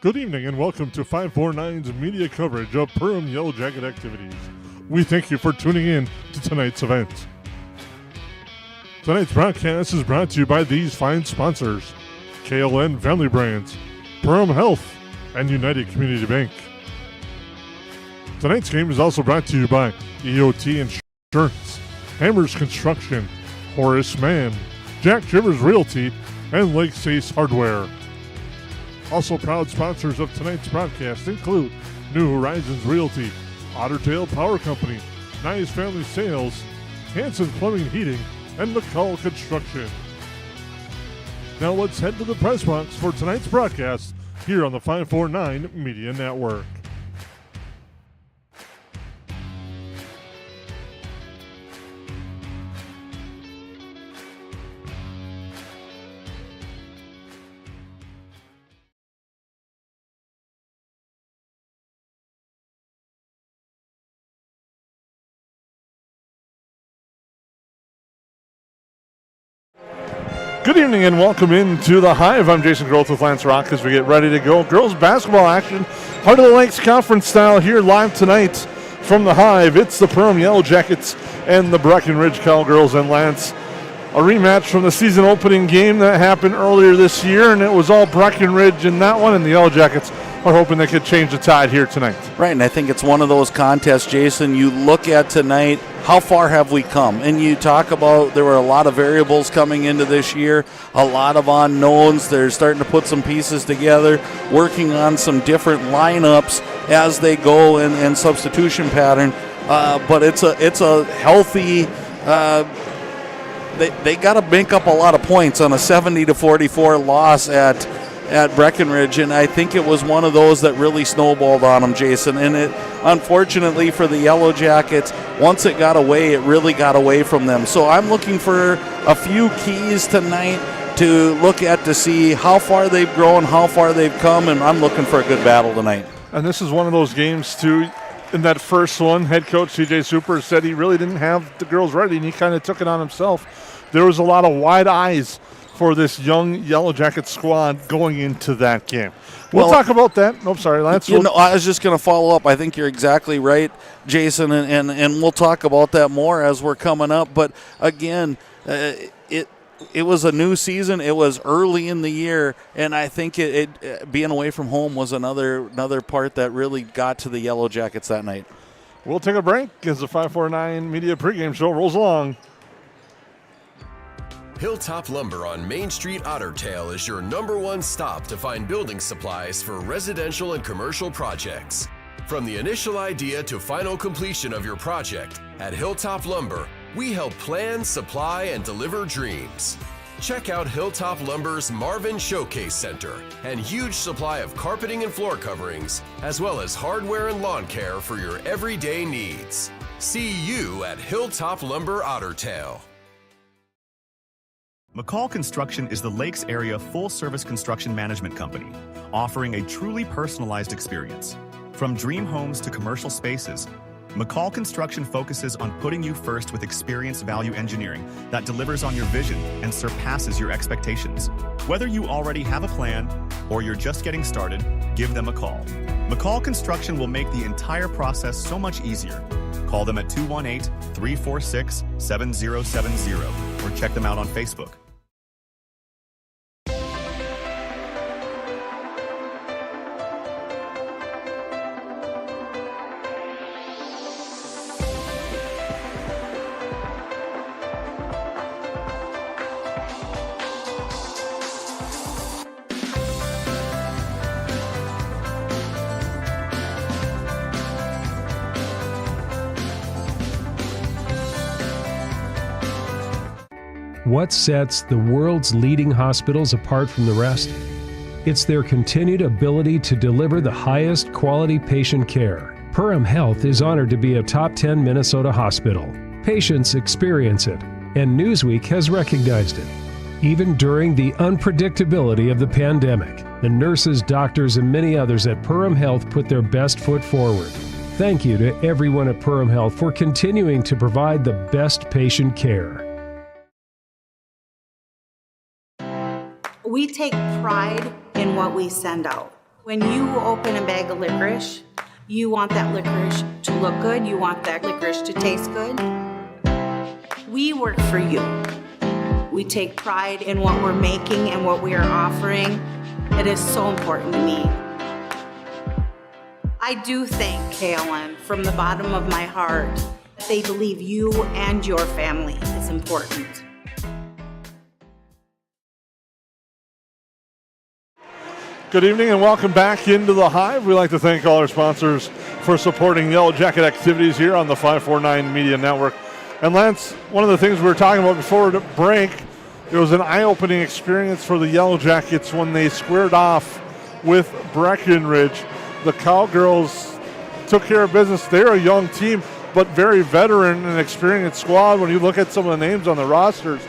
Good evening and welcome to 549's media coverage of Perham Yellowjacket activities. We thank you for tuning in to tonight's event. Tonight's broadcast is brought to you by these fine sponsors: KLN Family Brands, Perham Health, and United Community Bank. Tonight's game is also brought to you by EOT Insurance, Hammers Construction, Horace Mann, Jack Rivers Realty, and Lakes Ace Hardware. Also proud sponsors of tonight's broadcast include New Horizons Realty, Ottertail Power Company, Nice Family Sales, Hanson Plumbing Heating, and McCall Construction. Now let's head to the press box for tonight's broadcast here on the 549 Media Network. Good evening and welcome into the Hive. I'm Jason Groth with Lance Rock as we get ready to go. Girls basketball action, Heart of the Lakes Conference style here live tonight from the Hive. It's the Perham Yellowjackets and the Breckenridge Cowgirls. And Lance, a rematch from the season opening game that happened earlier this year, and it was all Breckenridge in that one, and the Yellowjackets are hoping they could change the tide here tonight. Right, and I think it's one of those contests, Jason, you look at tonight, how far have we come? And you talk about there were a lot of variables coming into this year, a lot of unknowns. They're starting to put some pieces together, working on some different lineups as they go and substitution pattern. But it's a healthy. They got to make up a lot of points on a 70-44 loss at Breckenridge, and I think it was one of those that really snowballed on them, Jason. And it, unfortunately for the Yellowjackets, once it got away, it really got away from them. So I'm looking for a few keys tonight to look at to see how far they've grown, how far they've come, and I'm looking for a good battle tonight. And this is one of those games, too. In that first one, head coach C.J. Super said he really didn't have the girls ready, and he kind of took it on himself. There was a lot of wide eyes for this young Yellowjacket squad going into that game. We'll talk about that. Oh, sorry, Lance. I was just going to follow up. I think you're exactly right, Jason, and we'll talk about that more as we're coming up. But, again, it was a new season. It was early in the year, and I think it being away from home was another part that really got to the Yellowjackets that night. We'll take a break as the 549 Media Pregame Show rolls along. Hilltop Lumber on Main Street, Ottertail is your #1 stop to find building supplies for residential and commercial projects. From the initial idea to final completion of your project, at Hilltop Lumber, we help plan, supply, and deliver dreams. Check out Hilltop Lumber's Marvin Showcase Center and huge supply of carpeting and floor coverings, as well as hardware and lawn care for your everyday needs. See you at Hilltop Lumber, Ottertail. McCall Construction is the Lakes area full-service construction management company, offering a truly personalized experience. From dream homes to commercial spaces, McCall Construction focuses on putting you first with experienced value engineering that delivers on your vision and surpasses your expectations. Whether you already have a plan or you're just getting started, give them a call. McCall Construction will make the entire process so much easier. Call them at 218-346-7070 or check them out on Facebook. What sets the world's leading hospitals apart from the rest? It's their continued ability to deliver the highest quality patient care. Perham Health is honored to be a top 10 Minnesota hospital. Patients experience it, and Newsweek has recognized it. Even during the unpredictability of the pandemic, the nurses, doctors, and many others at Perham Health put their best foot forward. Thank you to everyone at Perham Health for continuing to provide the best patient care. We take pride in what we send out. When you open a bag of licorice, you want that licorice to look good, you want that licorice to taste good. We work for you. We take pride in what we're making and what we are offering. It is so important to me. I do thank KLM from the bottom of my heart. They believe you and your family is important. Good evening and welcome back into the Hive. We'd like to thank all our sponsors for supporting Yellow Jacket activities here on the 549 Media Network. And Lance, one of the things we were talking about before the break, it was an eye-opening experience for the Yellow Jackets when they squared off with Breckenridge. The Cowgirls took care of business. They're a young team, but very veteran and experienced squad. When you look at some of the names on the rosters,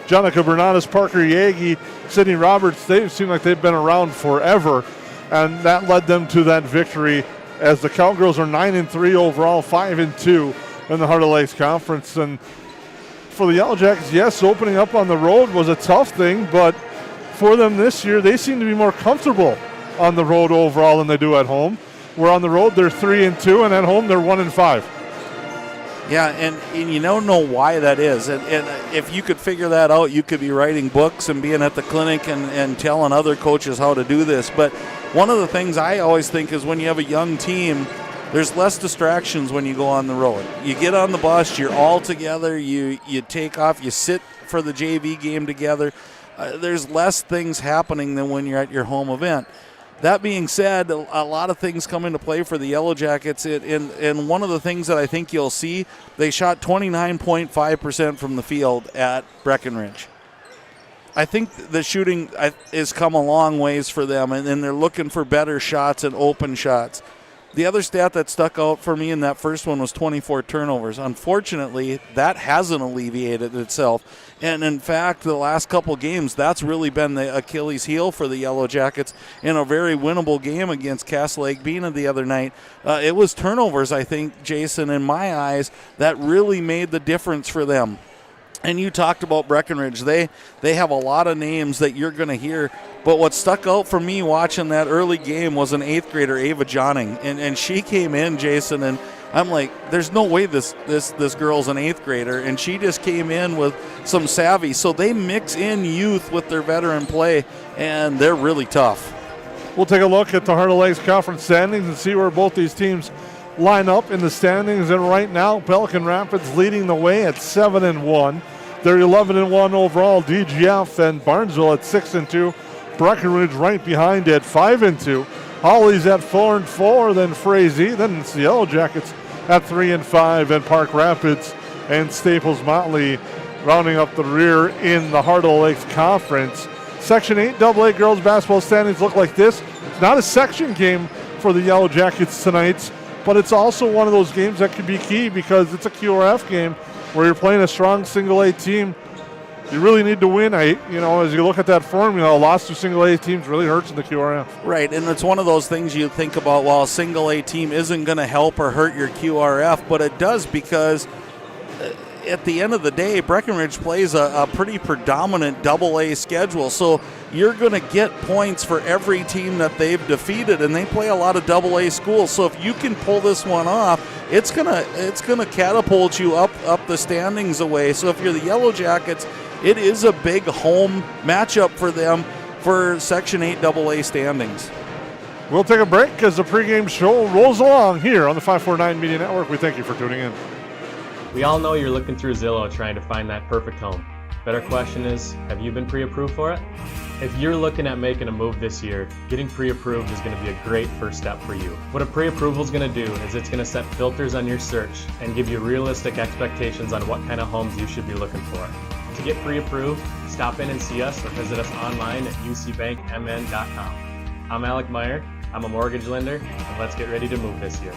Jonica Bernadas, Parker Yagi, Sydney Roberts, they seem like they've been around forever, and that led them to that victory as the Cowgirls are 9-3 overall, 5-2 in the Heart of Lakes Conference. And for the Yellow Jackets, yes, opening up on the road was a tough thing, but for them this year, they seem to be more comfortable on the road overall than they do at home. Where on the road, they're 3-2, and at home, they're 1-5. Yeah, and you don't know why that is. And if you could figure that out, you could be writing books and being at the clinic and telling other coaches how to do this. But one of the things I always think is when you have a young team, there's less distractions when you go on the road. You get on the bus, you're all together, you take off, you sit for the JV game together. There's less things happening than when you're at your home event. That being said, a lot of things come into play for the Yellow Jackets, and one of the things that I think you'll see, they shot 29.5% from the field at Breckenridge. I think the shooting has come a long ways for them, and they're looking for better shots and open shots. The other stat that stuck out for me in that first one was 24 turnovers. Unfortunately, that hasn't alleviated itself. And in fact, the last couple games, that's really been the Achilles heel for the Yellow Jackets in a very winnable game against Castle Lake Bena the other night. It was turnovers, I think, Jason, in my eyes, that really made the difference for them. And you talked about Breckenridge. They have a lot of names that you're going to hear. But what stuck out for me watching that early game was an 8th grader, Ava Johning. And she came in, Jason, and I'm like, there's no way this girl's an 8th grader. And she just came in with some savvy. So they mix in youth with their veteran play, and they're really tough. We'll take a look at the Heart of Lakes Conference standings and see where both these teams line up in the standings. And right now, Pelican Rapids leading the way at 7-1. They're 11-1 overall. DGF and Barnesville at 6-2. Breckenridge right behind at 5-2. Holly's at 4-4. Then Frazee. Then it's the Yellow Jackets at 3-5. And Park Rapids and Staples Motley rounding up the rear in the Heart of the Lakes Conference. Section 8 AA girls basketball standings look like this. It's not a section game for the Yellow Jackets tonight, but it's also one of those games that could be key because it's a QRF game where you're playing a strong single A team. You really need to win. As you look at that formula, a loss to single A teams really hurts in the QRF. Right, and it's one of those things you think about, well, a single A team isn't going to help or hurt your QRF, but it does because at the end of the day, Breckenridge plays a pretty predominant double A schedule. So you're going to get points for every team that they've defeated, and they play a lot of double A schools. So if you can pull this one off, it's gonna catapult you up the standings away. So if you're the Yellow Jackets, it is a big home matchup for them for Section 8 AA standings. We'll take a break as the pregame show rolls along here on the 549 Media Network. We thank you for tuning in. We all know you're looking through Zillow trying to find that perfect home. Better question is, have you been pre-approved for it? If you're looking at making a move this year, getting pre-approved is going to be a great first step for you. What a pre-approval is going to do is it's going to set filters on your search and give you realistic expectations on what kind of homes you should be looking for. To get pre-approved, stop in and see us or visit us online at ucbankmn.com. I'm Alec Meyer, I'm a mortgage lender, and let's get ready to move this year.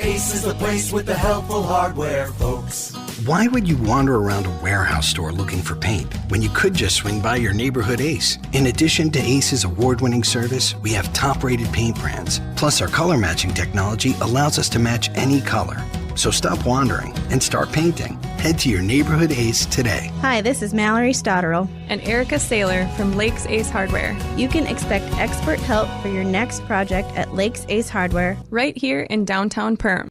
Ace is the place with the helpful hardware, folks. Why would you wander around a warehouse store looking for paint when you could just swing by your neighborhood Ace? In addition to Ace's award-winning service, we have top-rated paint brands. Plus, our color matching technology allows us to match any color. So stop wandering and start painting. Head to your neighborhood Ace today. Hi, this is Mallory Stotterell and Erica Saylor from Lakes Ace Hardware. You can expect expert help for your next project at Lakes Ace Hardware, right here in downtown Perham.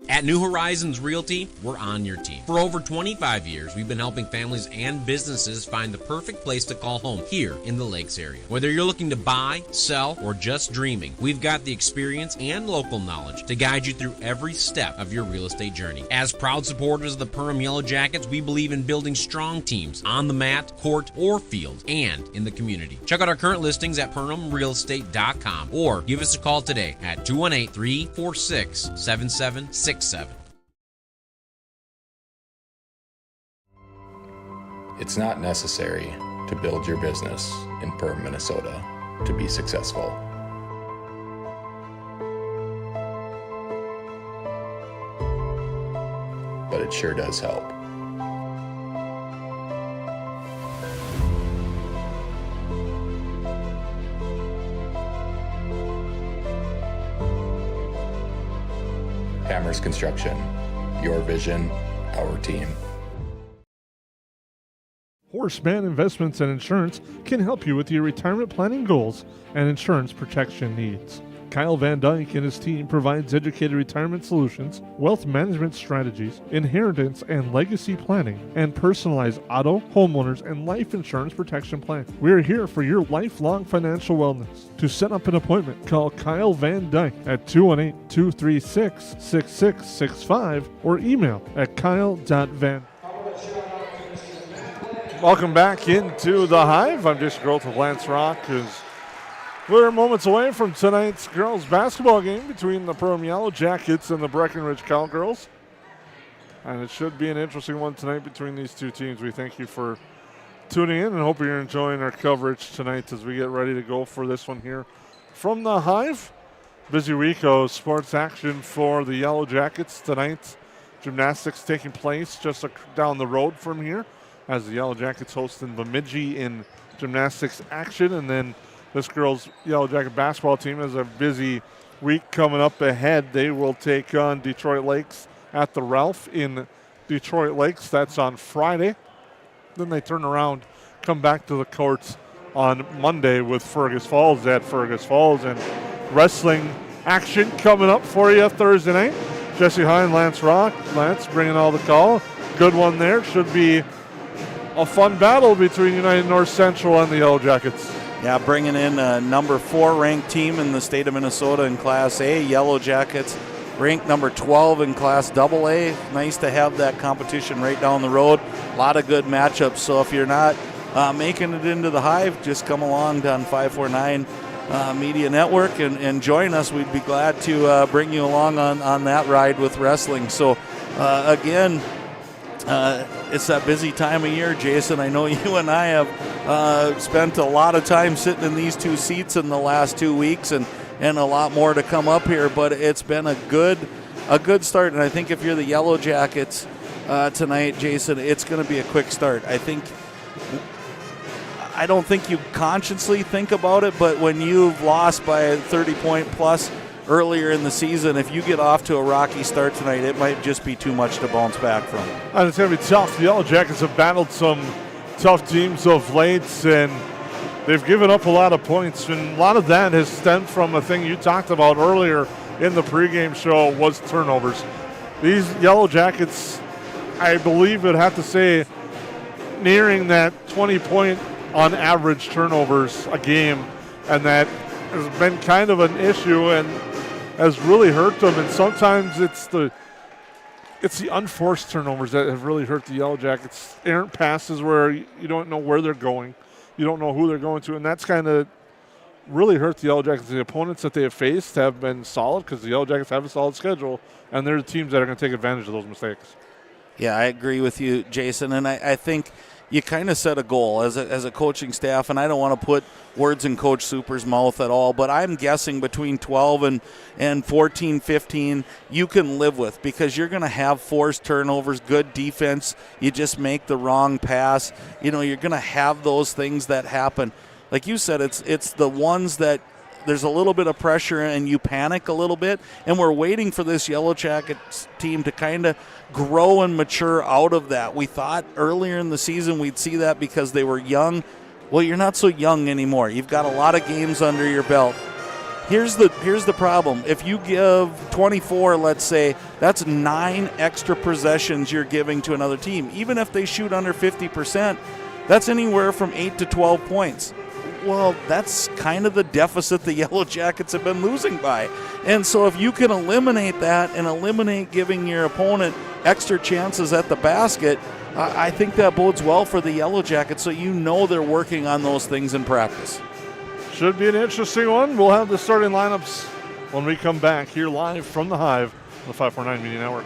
At New Horizons Realty, we're on your team. For over 25 years, we've been helping families and businesses find the perfect place to call home here in the Lakes area. Whether you're looking to buy, sell, or just dreaming, we've got the experience and local knowledge to guide you through every step of your real estate journey. As proud supporters of the Perham Yellowjackets, we believe in building strong teams on the mat, court, or field, and in the community. Check out our current listings at PerhamRealEstate.com or give us a call today at 218-346-7767. It's not necessary to build your business in Perham, Minnesota to be successful. But it sure does help. Hammers Construction, your vision, our team. Horseman Investments and Insurance can help you with your retirement planning goals and insurance protection needs. Kyle Van Dyke and his team provides educated retirement solutions, wealth management strategies, inheritance and legacy planning, and personalized auto, homeowners, and life insurance protection plan. We are here for your lifelong financial wellness. To set up an appointment, call Kyle Van Dyke at 218-236-6665 or email at kyle.van. Welcome back into the Hive. I'm Jason Groth with Lance Rock. We're moments away from tonight's girls basketball game between the Perham Yellowjackets and the Breckenridge Cowgirls. And it should be an interesting one tonight between these two teams. We thank you for tuning in and hope you're enjoying our coverage tonight as we get ready to go for this one here from the Hive. Busy week of sports action for the Yellowjackets tonight. Gymnastics taking place just down the road from here as the Yellowjackets hosting Bemidji in gymnastics action. And then this girls' Yellowjacket basketball team has a busy week coming up ahead. They will take on Detroit Lakes at the Ralph in Detroit Lakes. That's on Friday. Then they turn around, come back to the courts on Monday with Fergus Falls at Fergus Falls. And wrestling action coming up for you Thursday night. Jesse Hine, Lance Rock. Lance bringing all the call. Good one there. Should be a fun battle between United North Central and the Yellowjackets. Yeah, bringing in a number 4 ranked team in the state of Minnesota in Class A. Yellowjackets ranked number 12 in Class AA. Nice to have that competition right down the road. A lot of good matchups. So if you're not making it into the Hive, just come along on 549 Media Network and join us. We'd be glad to bring you along on that ride with wrestling. So again, it's that busy time of year, Jason. I know you and I have spent a lot of time sitting in these two seats in the last 2 weeks and a lot more to come up here, but it's been a good start. And I think if you're the Yellowjackets tonight, Jason, it's going to be a quick start. I don't think you consciously think about it, but when you've lost by a 30-point plus earlier in the season, if you get off to a rocky start tonight, it might just be too much to bounce back from. And it's going to be tough. The Yellowjackets have battled some tough teams of late, and they've given up a lot of points. And a lot of that has stemmed from a thing you talked about earlier in the pregame show was turnovers. These Yellowjackets, I believe I'd have to say, nearing that 20-point on average turnovers a game, and that has been kind of an issue and has really hurt them. And sometimes it's the unforced turnovers that have really hurt the Yellowjackets. Errant passes where you don't know where they're going, you don't know who they're going to, and that's kind of really hurt the Yellowjackets. The opponents that they have faced have been solid because the Yellowjackets have a solid schedule, and they're the teams that are going to take advantage of those mistakes. Yeah, I agree with you, Jason, and I think you kind of set a goal as a coaching staff, and I don't want to put words in Coach Super's mouth at all, but I'm guessing between 12 and 14, 15, you can live with, because you're going to have forced turnovers, good defense, you just make the wrong pass. You know, you're going to have those things that happen. like you said, it's the ones that there's a little bit of pressure and you panic a little bit, and we're waiting for this Yellow Jackets team to kind of grow and mature out of that. We thought earlier in the season we'd see that because they were young. Well, you're not so young anymore. You've got a lot of games under your belt. Here's the problem. If you give 24, let's say, that's 9 extra possessions you're giving to another team. Even if they shoot under 50%, that's anywhere from 8 to 12 points. Well, that's kind of the deficit the Yellow Jackets have been losing by. And so if you can eliminate that and eliminate giving your opponent extra chances at the basket, I think that bodes well for the Yellow Jackets, so you know they're working on those things in practice. Should be an interesting one. We'll have the starting lineups when we come back here live from the Hive on the 549 Media Network.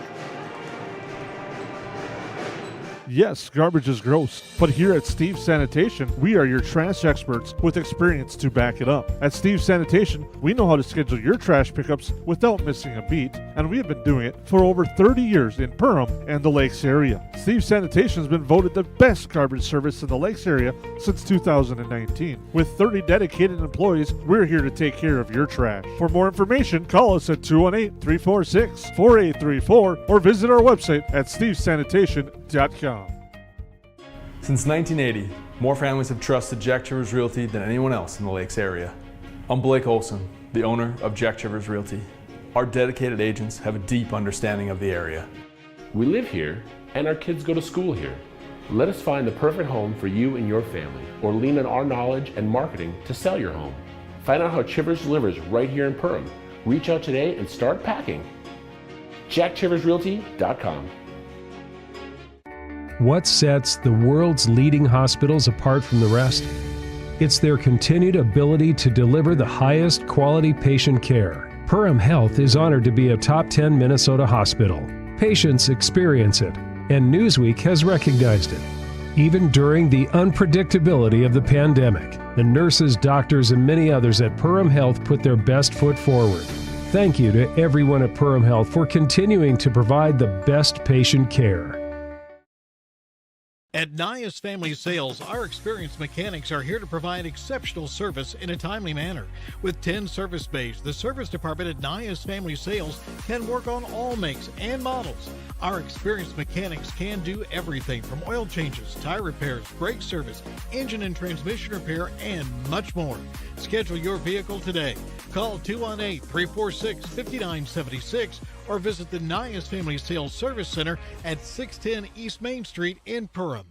Yes, garbage is gross, but here at Steve's Sanitation, we are your trash experts with experience to back it up. At Steve's Sanitation, we know how to schedule your trash pickups without missing a beat, and we have been doing it for over 30 years in Perham and the Lakes area. Steve's Sanitation has been voted the best garbage service in the Lakes area since 2019. With 30 dedicated employees, we're here to take care of your trash. For more information, call us at 218-346-4834 or visit our website at stevesanitation.com. Since 1980, more families have trusted Jack Chivers Realty than anyone else in the Lakes area. I'm Blake Olson, the owner of Jack Chivers Realty. Our dedicated agents have a deep understanding of the area. We live here and our kids go to school here. Let us find the perfect home for you and your family, or lean on our knowledge and marketing to sell your home. Find out how Chivers delivers right here in Perham. Reach out today and start packing. JackChiversRealty.com. What sets the world's leading hospitals apart from the rest? It's their continued ability to deliver the highest quality patient care. Perham Health is honored to be a top 10 Minnesota hospital. Patients experience it, and Newsweek has recognized it. Even during the unpredictability of the pandemic, the nurses, doctors, and many others at Perham Health put their best foot forward. Thank you to everyone at Perham Health for continuing to provide the best patient care. At Nias Family Sales, our experienced mechanics are here to provide exceptional service in a timely manner. With 10 service bays, the service department at Nias Family Sales can work on all makes and models. Our experienced mechanics can do everything from oil changes, tire repairs, brake service, engine and transmission repair, and much more. Schedule your vehicle today. Call 218-346-5976 or visit the Nias Family Sales Service Center at 610 East Main Street in Perham.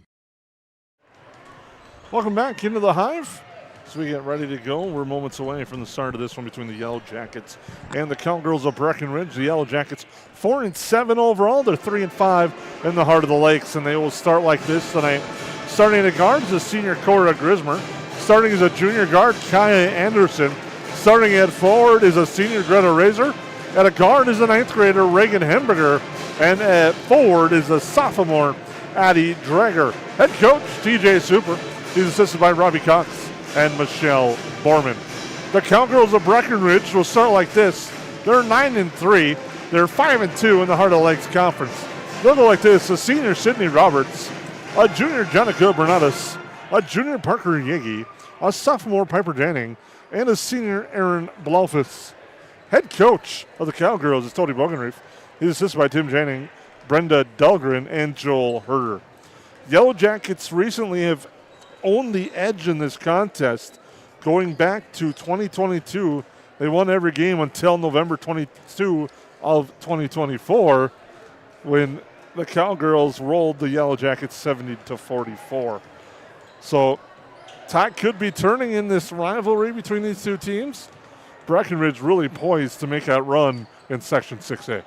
Welcome back into the Hive. As we get ready to go, we're moments away from the start of this one between the Yellow Jackets and the Cowgirls of Breckenridge. The Yellow Jackets 4-7 overall. They're 3-5 in the heart of the Lakes, and they will start like this tonight. Starting at guards is senior Cora Grismer. Starting as a junior guard, Kaya Anderson. Starting at forward is a senior Greta Razor. At a guard is a 9th grader, Reagan Hemberger. And at forward is a sophomore, Addie Drager. Head coach, TJ Super. He's assisted by Robbie Cox and Michelle Borman. The Cowgirls of Breckenridge will start like this. They're 9-3. They're 5-2 in the Heart of the Lakes Conference. They'll go like this. A senior Sydney Roberts, a junior Jenica Bernatus, a junior Parker Yegi, a sophomore Piper Danning, and a senior Aaron Blaufus. Head coach of the Cowgirls is Tony Bogenreef. He's assisted by Tim Janning, Brenda Dahlgren, and Joel Herder. Yellow Jackets recently have owned the edge in this contest. Going back to 2022, they won every game until November 22 of 2024 when the Cowgirls rolled the Yellow Jackets 70-44. So tide could be turning in this rivalry between these two teams. Breckenridge really poised to make that run in Section 6A.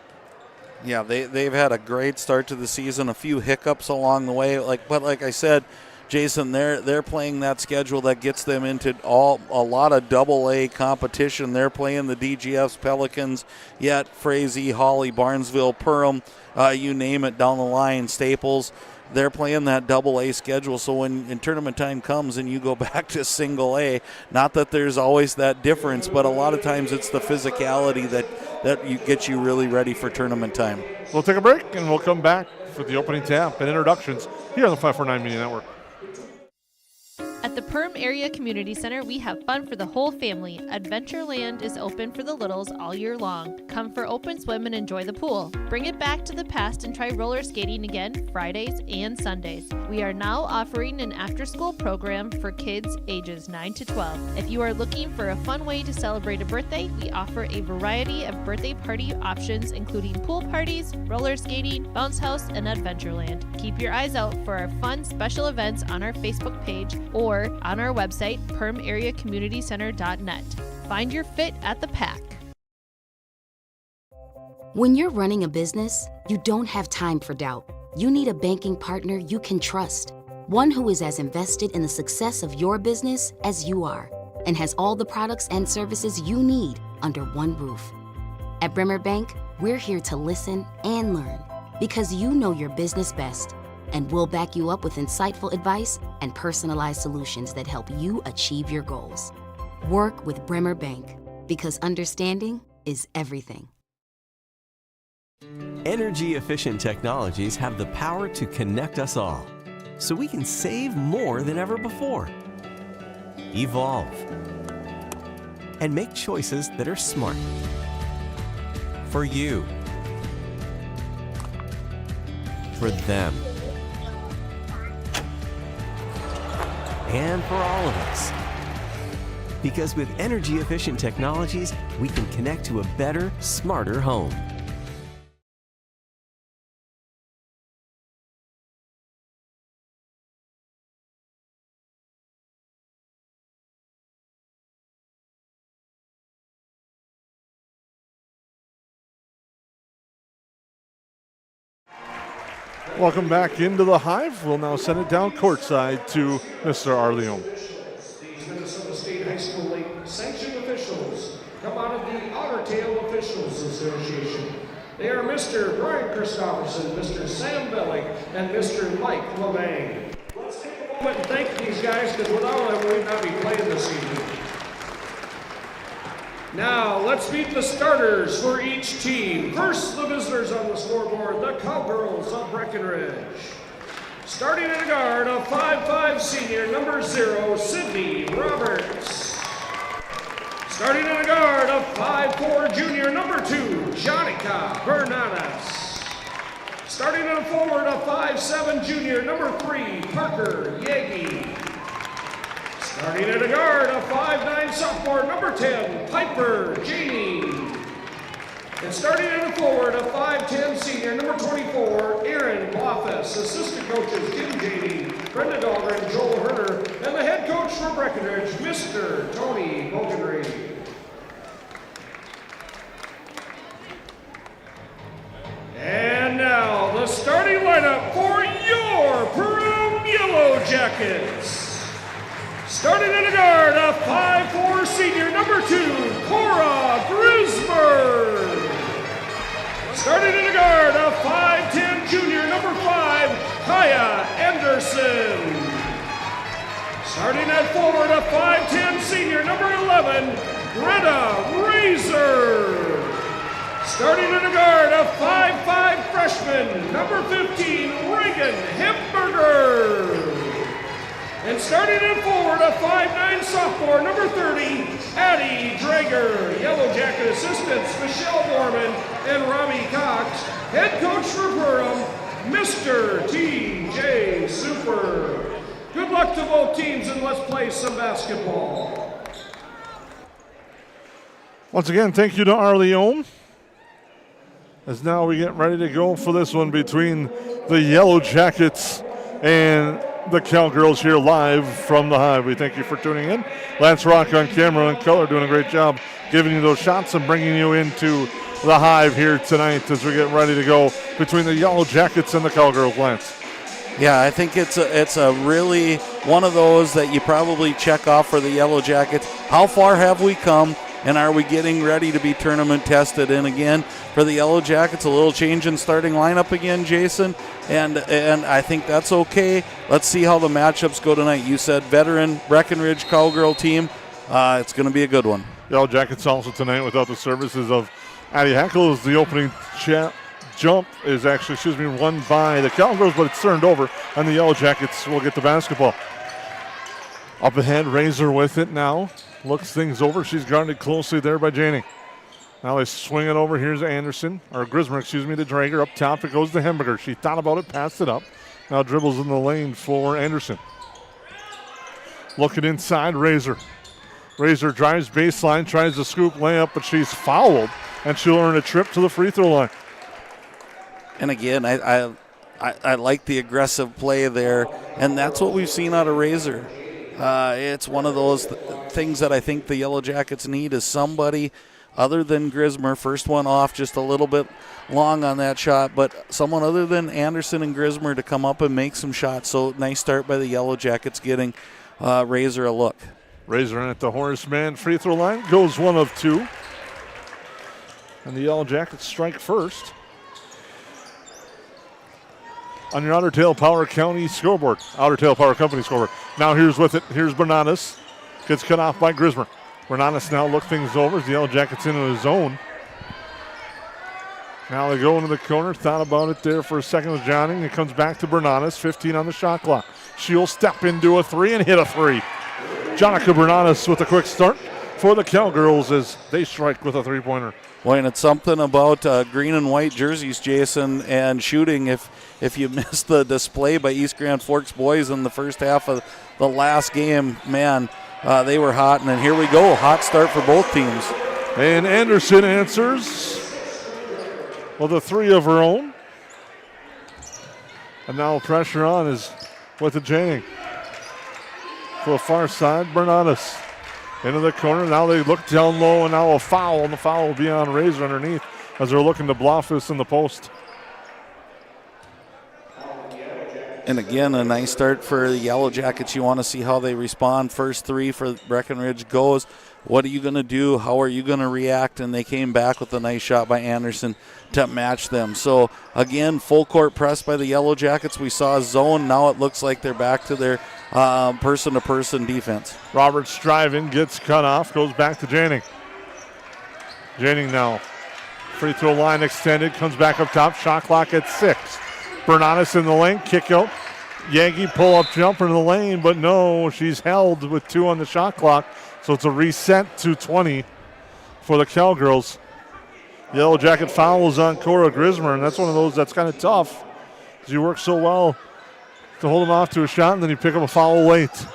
Yeah, they've had a great start to the season, a few hiccups along the way. But like I said, Jason, they're playing that schedule that gets them into a lot of AA competition. They're playing the DGFs, Pelicans, Yet, Frazee, Hawley, Barnesville, Perham, you name it down the line, Staples. They're playing that AA schedule, so when tournament time comes and you go back to single A, not that there's always that difference, but a lot of times it's the physicality that gets you really ready for tournament time. We'll take a break, and we'll come back for the opening tap and introductions here on the 549 Media Network. At the Perham Area Community Center, we have fun for the whole family. Adventureland is open for the littles all year long. Come for open swim and enjoy the pool. Bring it back to the past and try roller skating again Fridays and Sundays. We are now offering an after-school program for kids ages 9 to 12. If you are looking for a fun way to celebrate a birthday, we offer a variety of birthday party options, including pool parties, roller skating, bounce house, and Adventureland. Keep your eyes out for our fun special events on our Facebook page or on our website, permareacommunitycenter.net. Find your fit at the Pack. When you're running a business, you don't have time for doubt. You need a banking partner you can trust. One who is as invested in the success of your business as you are, and has all the products and services you need under one roof. At Bremer Bank, we're here to listen and learn, because you know your business best, and we'll back you up with insightful advice and personalized solutions that help you achieve your goals. Work with Bremer Bank, because understanding is everything. Energy-efficient technologies have the power to connect us all, so we can save more than ever before. Evolve. And make choices that are smart. For you. For them. And for all of us. Because with energy-efficient technologies, we can connect to a better, smarter home. Welcome back into the Hive. We'll now send it down courtside to Mr. Arleone. These Minnesota State High School League sanctioned officials come out of the Otter Tail Officials Association. They are Mr. Brian Christopherson, Mr. Sam Bellick, and Mr. Mike Levang. Let's take a moment and thank these guys, because without them, we'd not be playing this evening. Now, let's meet the starters for each team. First, the visitors on the scoreboard, the Cowgirls of Breckenridge. Starting at a guard, a 5'5" senior, number 0, Sydney Roberts. Starting at a guard, a 5'4" junior, number 2, Janica Bernadas. Starting at a forward, a 5'7" junior, number 3, Parker Yagi. Starting at a guard, a 5'9" sophomore, number 10, Piper Janey. And starting at a forward, a 5'10" senior, number 24, Aaron Boffus. Assistant coaches, Kim Janey, Brenda Dahlgren, Joel Herder, and the head coach for Breckenridge, Mr. Tony Bogenry. And now, the starting lineup for your Perham Yellowjackets. Starting at a guard, a 5'4" senior, number 2, Cora Grisberg. Starting at a guard, a 5'10" junior, number 5, Kaya Anderson. Starting at forward, a 5'10" senior, number 11, Greta Razor. Starting at a guard, a 5'5" freshman, number 15, Reagan Hempberger. And starting in forward, a 5'9" sophomore, number 30, Addie Drager. Yellowjacket assistants, Michelle Borman and Robbie Cox. Head coach for Perham, Mr. T.J. Super. Good luck to both teams, and let's play some basketball. Once again, thank you to Arleone. As now we get ready to go for this one between the Yellowjackets and the Cowgirls here live from the Hive. We thank you for tuning in. Lance Rock on camera and color doing a great job giving you those shots and bringing you into the Hive here tonight as we get ready to go between the Yellowjackets and the Cowgirls. Lance. Yeah, I think it's a really one of those that you probably check off for the Yellowjackets. How far have we come, and are we getting ready to be tournament tested? And again, for the Yellowjackets, a little change in starting lineup again, Jason, and I think that's okay. Let's see how the matchups go tonight. You said veteran Breckenridge Cowgirl team. It's going to be a good one. Yellowjackets also tonight without the services of Addie Hackle as the opening jump is actually, won by the Cowgirls, but it's turned over, and the Yellowjackets will get the basketball. Up ahead, Razor with it now. Looks things over. She's guarded closely there by Janing. Now they swing it over. Here's Anderson, or Grismer, excuse me, to Drager. Up top it goes to Hemberger. She thought about it, passed it up. Now dribbles in the lane for Anderson. Looking inside, Razor. Razor drives baseline, tries to scoop layup, but she's fouled, and she'll earn a trip to the free throw line. And again, I like the aggressive play there, and that's what we've seen out of Razor. It's one of those things that I think the Yellow Jackets need is somebody other than Grismer. First one off just a little bit long on that shot, but someone other than Anderson and Grismer to come up and make some shots. So nice start by the Yellow Jackets getting Razor a look. Razor in at the Horseman free throw line, goes 1 of 2. And the Yellow Jackets strike first. On your Otter Tail Power County scoreboard, Otter Tail Power Company scoreboard. Now here's with it, here's Bernadas. Gets cut off by Grismer. Bernadas now look things over as the Yellow Jackets into his zone. Now they go into the corner, thought about it there for a second with Johning. It comes back to Bernadas, 15 on the shot clock. She'll step into a 3 and hit a 3. Jonica Bernadas with a quick start for the Cowgirls as they strike with a 3-pointer. Boy, and it's something about green and white jerseys, Jason, and shooting. If you missed the display by East Grand Forks boys in the first half of the last game, man, they were hot. And then here we go, hot start for both teams. And Anderson answers with a 3 of her own. And now pressure on is with the Janning. For the far side, Bernadas. Into the corner, now they look down low, and now a foul, and the foul will be on Razor underneath as they're looking to bluff this in the post. And again, a nice start for the Yellow Jackets. You want to see how they respond. First 3 for Breckenridge goes. What are you going to do? How are you going to react? And they came back with a nice shot by Anderson to match them. So, again, full court press by the Yellow Jackets. We saw a zone. Now it looks like they're back to their person-to-person defense. Roberts driving, gets cut off, goes back to Janning. Janning now. Free throw line extended, comes back up top. Shot clock at 6. Bernadas in the lane, kick out. Yankee pull-up jumper in the lane, but no, she's held with 2 on the shot clock. So it's a reset to 20 for the Cowgirls. Yellow Jacket fouls on Cora Grismer, and that's one of those that's kind of tough because you work so well to hold him off to a shot, and then you pick up a foul late.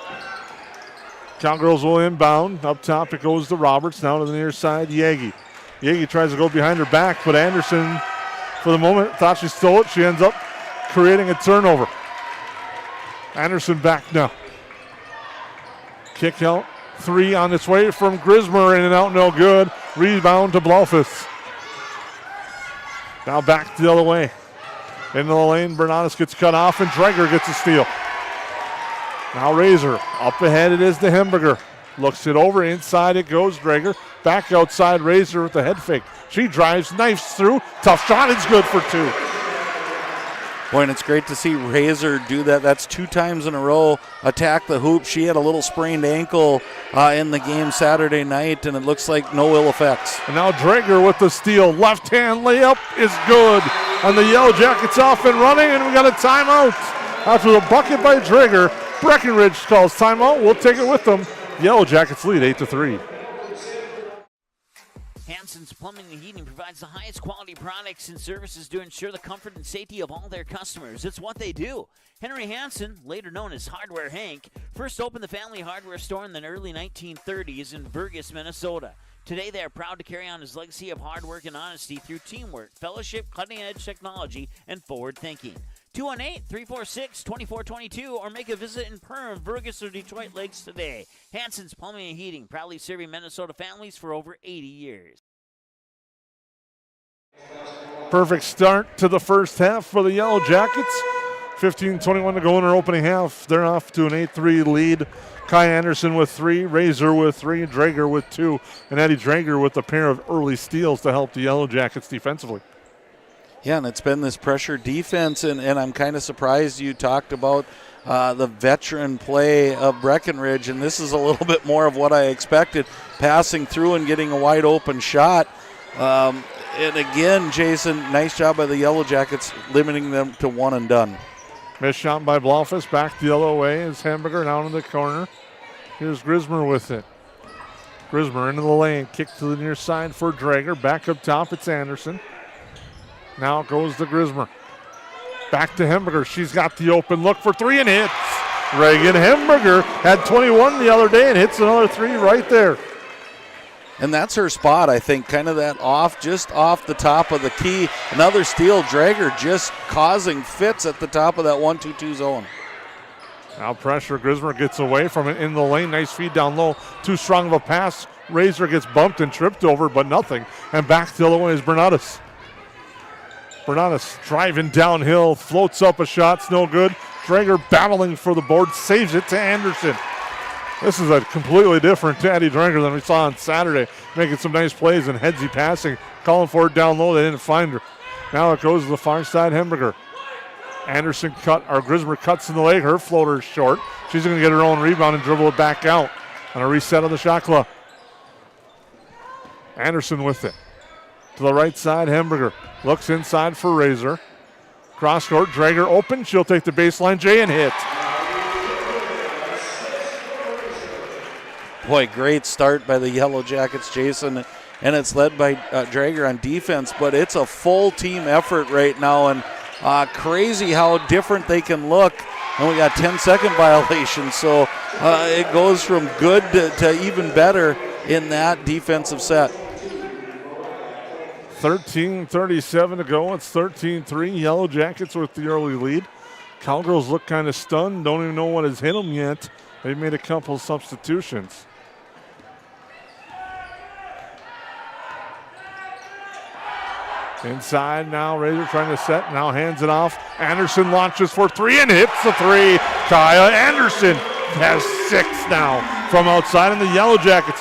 Cowgirls will inbound. Up top it goes to Roberts, now to the near side, Yagi. Yagi tries to go behind her back, but Anderson, for the moment, thought she stole it. She ends up creating a turnover. Anderson back now. Kick out. 3 on its way from Grismer, in and out, no good. Rebound to Blofus. Now back the other way. Into the lane, Bernadas gets cut off, and Dreger gets a steal. Now Razor, up ahead it is to Hemberger. Looks it over, inside it goes Dreger. Back outside, Razor with the head fake. She drives, knifes through, tough shot, it's good for 2. Boy, and it's great to see Razor do that. That's 2 times in a row, attack the hoop. She had a little sprained ankle in the game Saturday night, and it looks like no ill effects. And now Drager with the steal. Left-hand layup is good. And the Yellow Jackets off and running, and we got a timeout. After the bucket by Drager, Breckenridge calls timeout. We'll take it with them. Yellow Jackets lead 8-3. Hansen's Plumbing and Heating provides the highest quality products and services to ensure the comfort and safety of all their customers. It's what they do. Henry Hansen, later known as Hardware Hank, first opened the family hardware store in the early 1930s in Burgess, Minnesota. Today, they are proud to carry on his legacy of hard work and honesty through teamwork, fellowship, cutting-edge technology, and forward thinking. 218-346-2422 or make a visit in Perham, Burgess, or Detroit Lakes today. Hansen's Plumbing and Heating, proudly serving Minnesota families for over 80 years. Perfect start to the first half for the Yellow Jackets. 15-21 to go in our opening half. They're off to an 8-3 lead. Kai Anderson with 3, Razor with 3, Drager with 2, and Eddie Drager with a pair of early steals to help the Yellow Jackets defensively. Yeah, and it's been this pressure defense, and I'm kind of surprised you talked about the veteran play of Breckenridge, and this is a little bit more of what I expected, passing through and getting a wide open shot. And again, Jason, nice job by the Yellow Jackets limiting them to one and done. Missed shot by Blofus, back the other way is Hamburger down in the corner. Here's Grismer with it. Grismer into the lane. Kick to the near side for Drager. Back up top, it's Anderson. Now it goes to Grismer. Back to Hemberger. She's got the open look for three and hits. Reagan Hemberger had 21 the other day and hits another three right there. And that's her spot, I think, kind of that just off the top of the key. Another steal. Drager just causing fits at the top of that 1-2-2 zone. Now pressure. Grismer gets away from it in the lane. Nice feed down low. Too strong of a pass. Razor gets bumped and tripped over, but nothing. And back the other way is Bernadas. Bernadas driving downhill. Floats up a shot. It's no good. Drager battling for the board. Saves it to Anderson. This is a completely different Taddy Drager than we saw on Saturday. Making some nice plays and headsy passing. Calling for it down low. They didn't find her. Now it goes to the far side, Hemberger. Anderson Grismer cuts in the leg. Her floater is short. She's going to get her own rebound and dribble it back out on a reset on the shot clock. Anderson with it. To the right side, Hemberger. Looks inside for Razor. Cross court, Drager open. She'll take the baseline, Jay, and hit. Boy, great start by the Yellow Jackets, Jason. And it's led by Drager on defense, but it's a full team effort right now. And crazy how different they can look. And we got 10-second violations, so it goes from good to even better in that defensive set. 13:37 to go. It's 13-3. Yellow Jackets with the early lead. Cowgirls look kind of stunned. Don't even know what has hit them yet. They've made a couple substitutions. Inside now, Razor trying to set, now hands it off. Anderson launches for three and hits the three. Kaya Anderson has 6 now from outside, and the Yellow Jackets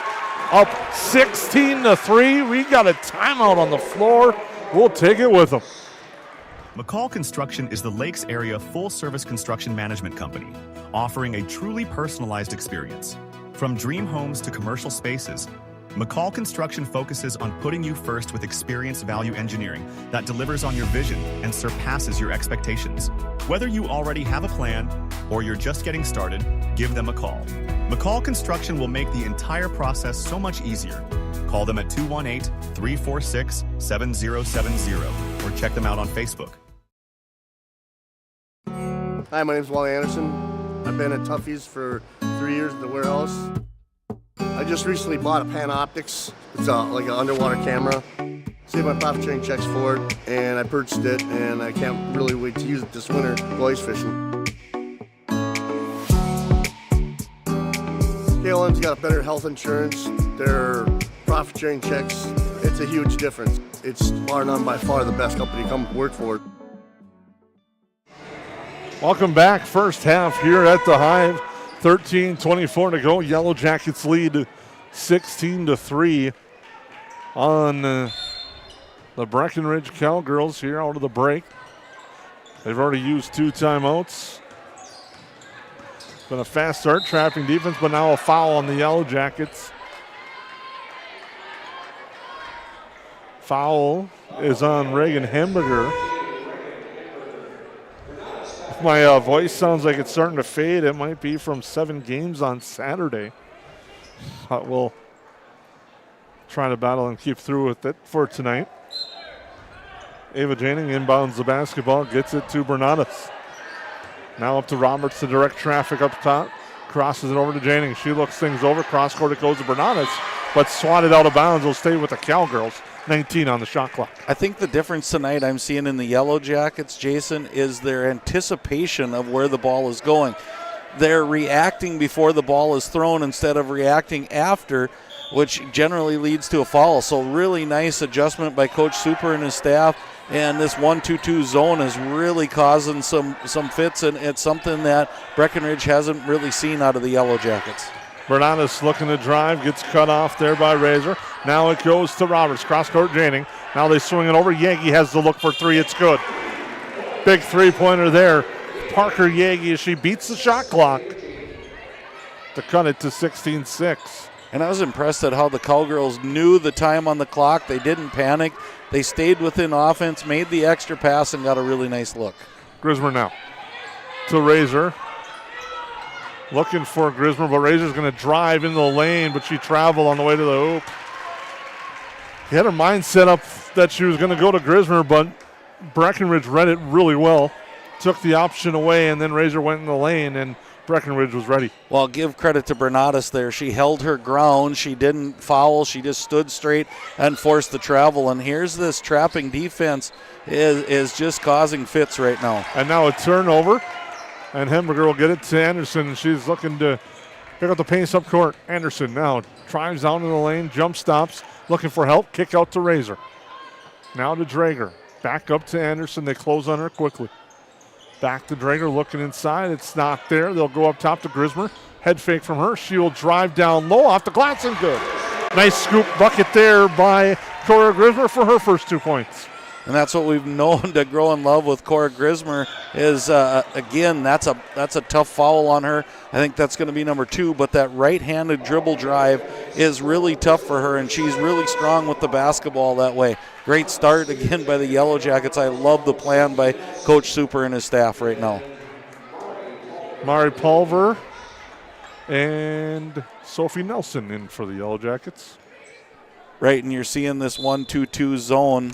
up 16-3. We got a timeout on the floor. We'll take it with them. McCall Construction is the Lakes area full-service construction management company, offering a truly personalized experience. From dream homes to commercial spaces, McCall Construction focuses on putting you first with experienced value engineering that delivers on your vision and surpasses your expectations. Whether you already have a plan or you're just getting started, give them a call. McCall Construction will make the entire process so much easier. Call them at 218-346-7070 or check them out on Facebook. Hi, my name is Wally Anderson. I've been at Tuffy's for 3 years at the warehouse. I just recently bought a Panoptics. It's like an underwater camera. Saved my profit sharing checks for it, and I purchased it, and I can't really wait to use it this winter go ice fishing. KLM's got a better health insurance. Their profit sharing checks, it's a huge difference. It's bar none by far the best company to come work for. Welcome back. First half here at the Hive. 13:24 to go. Yellow Jackets lead 16-3 on the Breckenridge Cowgirls here out of the break. They've already used 2 timeouts. Been a fast start, trapping defense, but now a foul on the Yellow Jackets. Foul is on Reagan Hemberger. My voice sounds like it's starting to fade. It might be from 7 games on Saturday. We'll try to battle and keep through with it for tonight. Ava Janing inbounds the basketball, gets it to Bernadas. Now up to Roberts to direct traffic up top. Crosses it over to Janing. She looks things over. Cross court it goes to Bernadas, but swatted out of bounds. Will stay with the Cowgirls. 19 on the shot clock. I think the difference tonight I'm seeing in the Yellow Jackets, Jason, is their anticipation of where the ball is going. They're reacting before the ball is thrown instead of reacting after, which generally leads to a foul. So really nice adjustment by Coach Super and his staff. And this 1-2-2 zone is really causing some fits, and it's something that Breckenridge hasn't really seen out of the Yellow Jackets. Bernadas looking to drive, gets cut off there by Razor. Now it goes to Roberts, cross-court Janing. Now they swing it over. Yagi has the look for 3. It's good. Big three-pointer there. Parker Yagi as she beats the shot clock to cut it to 16-6. And I was impressed at how the Cowgirls knew the time on the clock. They didn't panic. They stayed within offense, made the extra pass, and got a really nice look. Grismer now to Razor. looking for Grismer, but Razor's going to drive into the lane, but she traveled on the way to the hoop. He had her mind set up that she was going to go to Grismer, but Breckenridge read it really well. Took the option away, and then Razor went in the lane, and Breckenridge was ready. Well, give credit to Bernatus there. She held her ground. She didn't foul. She just stood straight and forced the travel. And here's this trapping defense is just causing fits right now. And now a turnover, and Hemberger will get it to Anderson. She's looking to pick up the pace up court. Anderson now drives down in the lane, jump stops, looking for help. Kick out to Razor. Now to Drager. Back up to Anderson. They close on her quickly. Back to Drager, looking inside. It's not there. They'll go up top to Grismer. Head fake from her. She will drive down low off the glass and good. Nice scoop bucket there by Cora Grismer for her first 2 points. And that's what we've known to grow in love with Cora Grismer is, again, that's a tough foul on her. I think that's going to be number 2, but that right-handed dribble drive is really tough for her, and she's really strong with the basketball that way. Great start, again, by the Yellow Jackets. I love the plan by Coach Super and his staff right now. Mari Pulver and Sophie Nelson in for the Yellow Jackets. Right, and you're seeing this 1-2-2 zone.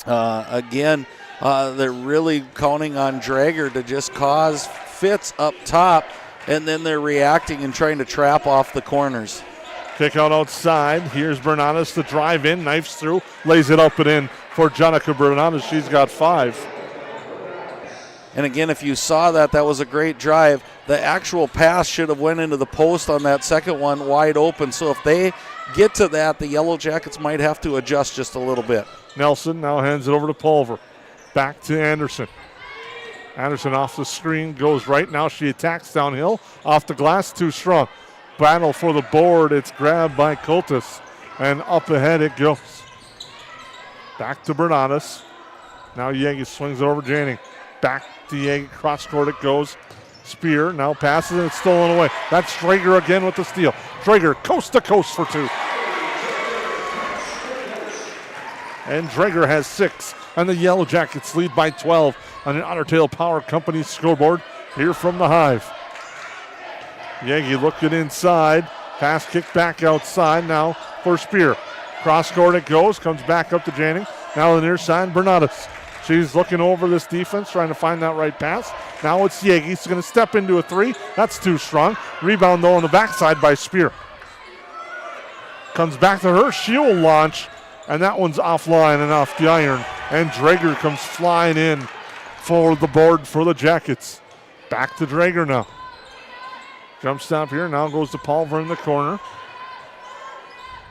Again, they're really counting on Drager to just cause fits up top, and then they're reacting and trying to trap off the corners. Kick out outside. Here's Bernatus to drive in, knifes through, lays it up and in for Jonica Bernatus. She's got 5. And again, if you saw that was a great drive. The actual pass should have went into the post on that second one wide open. So if they get to that, the Yellow Jackets might have to adjust just a little bit. Nelson now hands it over to Pulver. Back to Anderson. Anderson off the screen, goes right now. She attacks downhill. Off the glass, too strong. Battle for the board. It's grabbed by Cultus. And up ahead it goes. Back to Bernatus. Now Yegi swings it over Janning. Back to Yegi. Cross court it goes. Spear now passes and it's stolen away. That's Drager again with the steal. Drager coast to coast for 2. And Drager has 6. And the Yellow Jackets lead by 12 on an Ottertail Power Company scoreboard here from the Hive. Yegi looking inside. Pass kick back outside now for Spear. Cross court it goes. Comes back up to Janning. Now on the near side, Bernatus. She's looking over this defense, trying to find that right pass. Now it's Yegi. She's going to step into a 3. That's too strong. Rebound, though, on the backside by Spear. Comes back to her. She'll launch, and that one's offline and off the iron. And Drager comes flying in for the board for the Jackets. Back to Drager now. Jump stop here. Now goes to Pulver in the corner.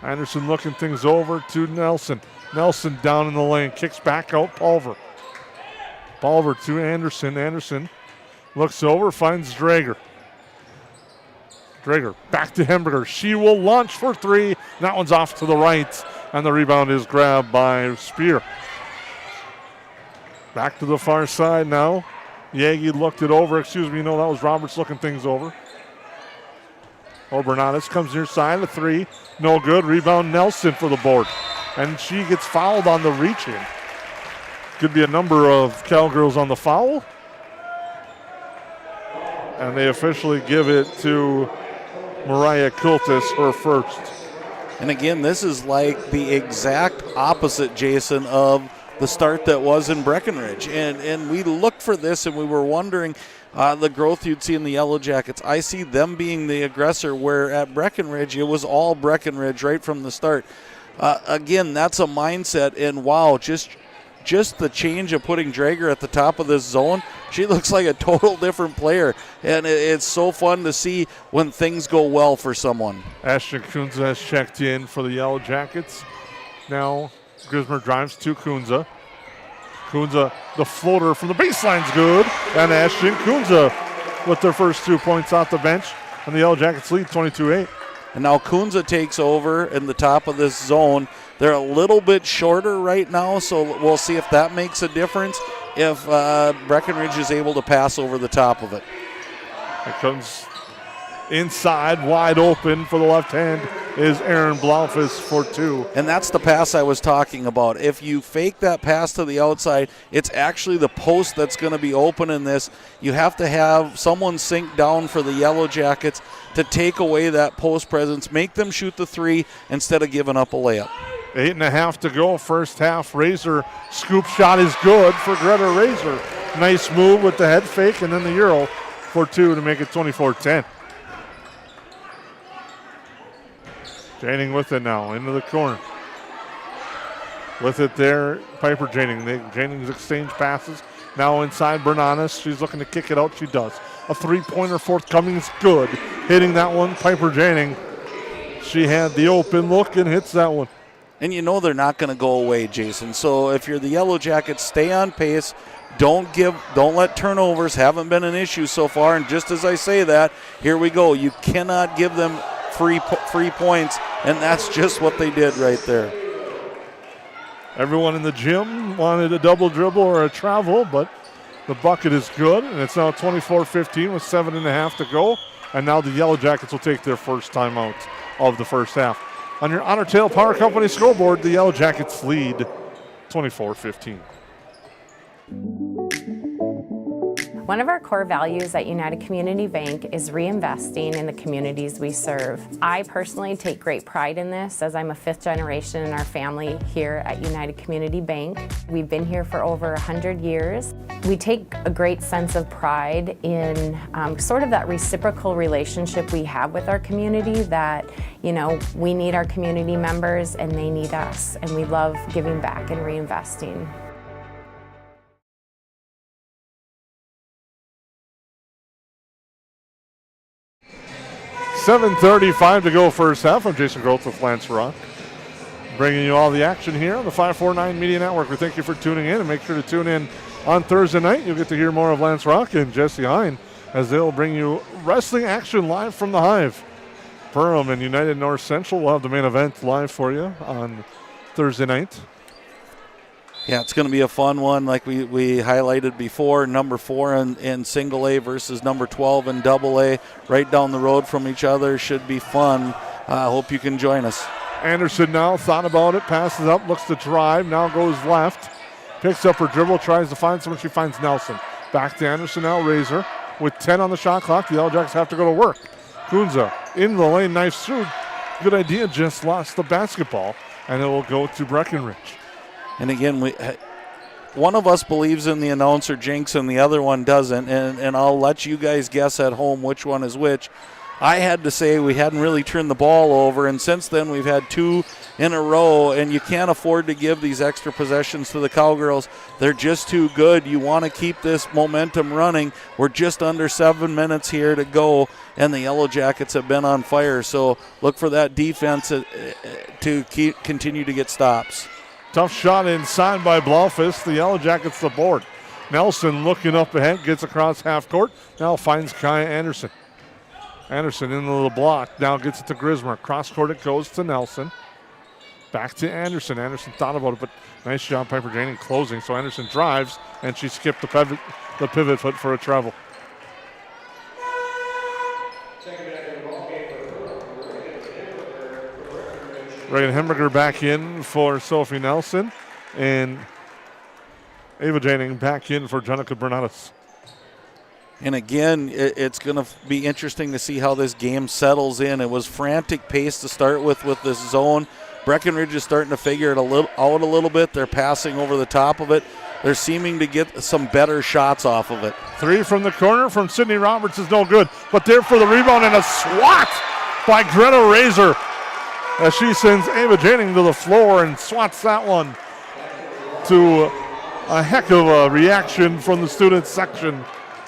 Anderson looking things over to Nelson. Nelson down in the lane. Kicks back out. Pulver. Pulver to Anderson. Anderson looks over. Finds Drager. Drager back to Hemberger. She will launch for 3. That one's off to the right. And the rebound is grabbed by Spear. Back to the far side now. Yagi looked it over. Excuse me. No, that was Roberts looking things over. Bernatus comes near side. A 3. No good. Rebound Nelson for the board. And she gets fouled on the reach-in. Could be a number of Cowgirls on the foul. And they officially give it to Mariah Cultus, her first. And again, this is like the exact opposite, Jason, of the start that was in Breckenridge. And we looked for this and we were wondering the growth you'd see in the Yellow Jackets. I see them being the aggressor, where at Breckenridge, it was all Breckenridge right from the start. Again, that's a mindset, and wow, just the change of putting Drager at the top of this zone, she looks like a total different player, and it's so fun to see when things go well for someone. Ashton Kunza has checked in for the Yellow Jackets. Now Grismer drives to Kunza. Kunza, the floater from the baseline's good, and Ashton Kunza with their first 2 points off the bench, and the Yellow Jackets lead 22-8. And now Kunza takes over in the top of this zone. They're a little bit shorter right now, so we'll see if that makes a difference, if Breckenridge is able to pass over the top of it. It comes inside, wide open for the left hand is Aaron Blaufus for 2. And that's the pass I was talking about. If you fake that pass to the outside, it's actually the post that's going to be open in this. You have to have someone sink down for the Yellow Jackets to take away that post presence, make them shoot the 3 instead of giving up a layup. 8.5 to go, first half. Razor scoop shot is good for Greta Razor. Nice move with the head fake and then the Euro for 2 to make it 24-10. Janing with it now, into the corner. With it there, Piper Janing. Janing's exchange passes. Now inside Bernanis. She's looking to kick it out. She does. A 3-pointer forthcoming is good. Hitting that one, Piper Janing. She had the open look and hits that one. And you know they're not going to go away, Jason. So if you're the Yellow Jackets, stay on pace. Don't let turnovers, haven't been an issue so far. And just as I say that, here we go. You cannot give them free points, and that's just what they did right there. Everyone in the gym wanted a double dribble or a travel, but the bucket is good, and it's now 24-15 with 7.5 to go. And now the Yellow Jackets will take their first timeout of the first half. On your Honor Tail Power Company scoreboard, the Yellow Jackets lead 24-15. One of our core values at United Community Bank is reinvesting in the communities we serve. I personally take great pride in this as I'm a 5th generation in our family here at United Community Bank. We've been here for over 100 years. We take a great sense of pride in sort of that reciprocal relationship we have with our community that, you know, we need our community members and they need us, and we love giving back and reinvesting. $7:35 to go first half. I'm Jason Groth with Lance Rock, bringing you all the action here on the 549 Media Network. We thank you for tuning in, and make sure to tune in on Thursday night. You'll get to hear more of Lance Rock and Jesse Hine as they'll bring you wrestling action live from the Hive. Perham and United North Central will have the main event live for you on Thursday night. Yeah, it's going to be a fun one like we highlighted before. Number 4 in single A versus number 12 in double A, right down the road from each other. Should be fun. I hope you can join us. Anderson now thought about it, passes up, looks to drive, now goes left. Picks up her dribble, tries to find someone. She finds Nelson. Back to Anderson now, Razor. With 10 on the shot clock, the Yellow Jackets have to go to work. Kunza in the lane, knife through. Good idea, just lost the basketball, and it will go to Breckenridge. And again, one of us believes in the announcer jinx and the other one doesn't, and I'll let you guys guess at home which one is which. I had to say we hadn't really turned the ball over, and since then we've had 2 in a row, and you can't afford to give these extra possessions to the Cowgirls. They're just too good. You want to keep this momentum running. We're just under 7 minutes here to go, and the Yellow Jackets have been on fire, so look for that defense to continue to get stops. Tough shot inside by Blaufus. The Yellow Jackets the board. Nelson looking up ahead, gets across half court. Now finds Kaya Anderson. Anderson into the block. Now gets it to Grismer. Cross court it goes to Nelson. Back to Anderson. Anderson thought about it, but nice job, Piper Janing closing. So Anderson drives, and she skipped the pivot foot for a travel. Reagan Hemberger back in for Sophie Nelson, and Ava Janing back in for Jenica Bernatis. And again, it's going to be interesting to see how this game settles in. It was frantic pace to start with this zone. Breckenridge is starting to figure it out a little bit. They're passing over the top of it. They're seeming to get some better shots off of it. 3 from the corner from Sydney Roberts is no good, but there for the rebound and a swat by Greta Razor, as she sends Ava Janing to the floor and swats that one to a heck of a reaction from the student section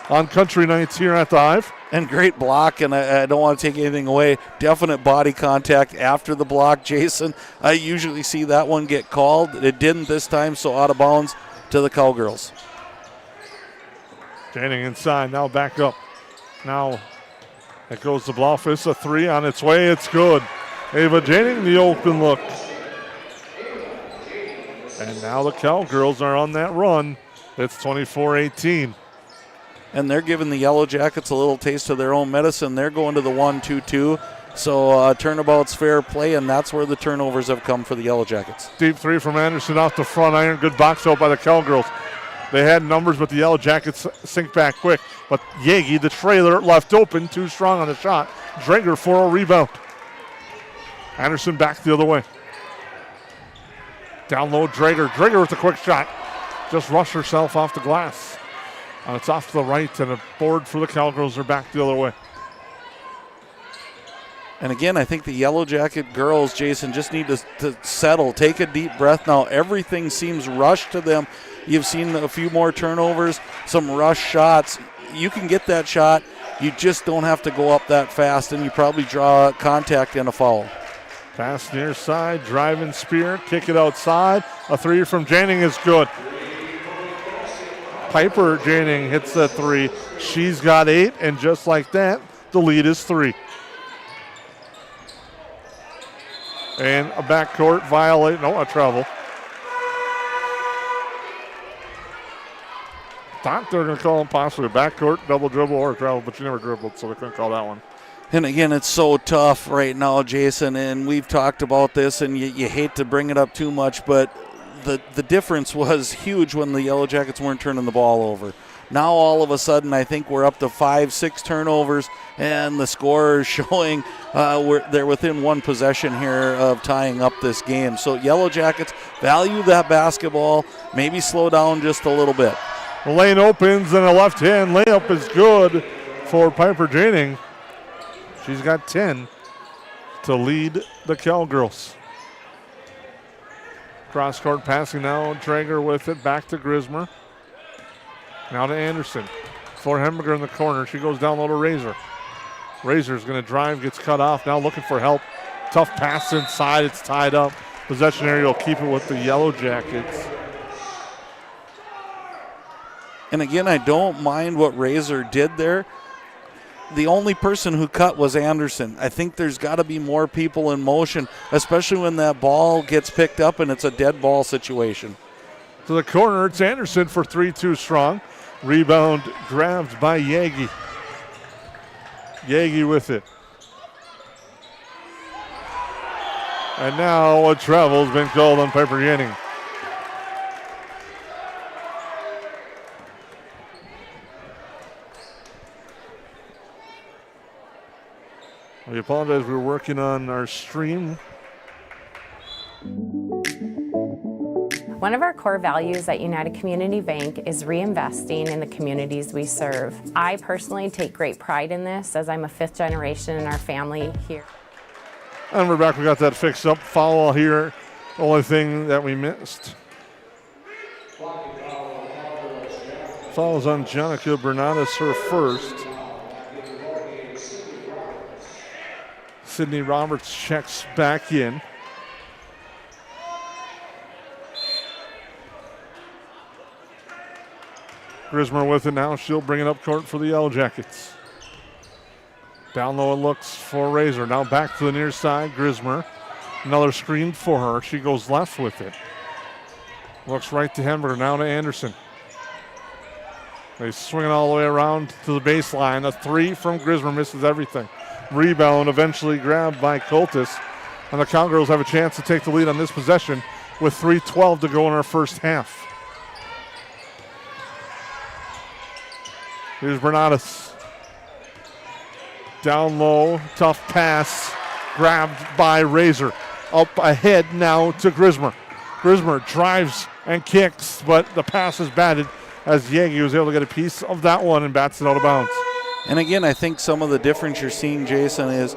on country nights here at the Hive. And great block, and I don't want to take anything away. Definite body contact after the block, Jason. I usually see that one get called. It didn't this time, so out of bounds to the Cowgirls. Janing inside, now back up. Now it goes to Blaufus, a 3 on its way, it's good. Ava Janing, the open look. And now the Cowgirls are on that run. It's 24-18. And they're giving the Yellow Jackets a little taste of their own medicine. They're going to the 1-2-2. So turnabout's fair play, and that's where the turnovers have come for the Yellow Jackets. Deep three from Anderson off the front iron. Good box out by the Cowgirls. They had numbers, but the Yellow Jackets sink back quick. But Yagi, the trailer, left open, too strong on the shot. Drager for a rebound. Anderson back the other way. Down low, Drager. Drager with a quick shot. Just rushed herself off the glass. It's off to the right, and a board for the Cowgirls. They're back the other way. And again, I think the Yellow Jacket girls, Jason, just need to settle, take a deep breath now. Everything seems rushed to them. You've seen a few more turnovers, some rush shots. You can get that shot. You just don't have to go up that fast, and you probably draw contact and a foul. Pass near side, driving spear, kick it outside. A three from Janning is good. Piper Janning hits the three. She's got 8, and just like that, the lead is 3. And a backcourt violate, no, a travel. Thought they were going to call him possibly a backcourt, double dribble, or a travel, but you never dribbled, so they couldn't call that one. And again, it's so tough right now, Jason, and we've talked about this, and you hate to bring it up too much, but the difference was huge when the Yellow Jackets weren't turning the ball over. Now all of a sudden, I think we're up to 5-6 turnovers, and the score is showing they're within one possession here of tying up this game. So Yellow Jackets value that basketball, maybe slow down just a little bit. The lane opens, and a left-hand layup is good for Piper Janning. She's got 10 to lead the Cowgirls. Cross-court passing now. Drager with it. Back to Grismer. Now to Anderson. For Hemberger in the corner. She goes down low to Razor. Razor's going to drive. Gets cut off. Now looking for help. Tough pass inside. It's tied up. Possession area will keep it with the Yellow Jackets. And again, I don't mind what Razor did there. The only person who cut was Anderson. I think there's got to be more people in motion, especially when that ball gets picked up and it's a dead ball situation. To the corner, it's Anderson for 3, too strong. Rebound grabbed by Yagi. Yagi with it. And now a travel's been called on Piper Janning. We apologize, we were working on our stream. One of our core values at United Community Bank is reinvesting in the communities we serve. I personally take great pride in this as I'm a 5th generation in our family here. And we're back, we got that fixed up. Foul here, only thing that we missed. Fouls on Jenica Bernadas, her first. Sydney Roberts checks back in. Grismer with it now. She'll bring it up court for the Yellow Jackets. Down low it looks for Razor. Now back to the near side. Grismer. Another screen for her. She goes left with it. Looks right to Hemberger. Now to Anderson. They swing it all the way around to the baseline. A 3 from Grismer misses everything. Rebound eventually grabbed by Coltis. And the Cowgirls have a chance to take the lead on this possession with 3:12 to go in our first half. Here's Bernadas. Down low, tough pass, grabbed by Razor. Up ahead now to Grismer. Grismer drives and kicks, but the pass is batted as Yagi was able to get a piece of that one and bats it out of bounds. And again, I think some of the difference you're seeing, Jason, is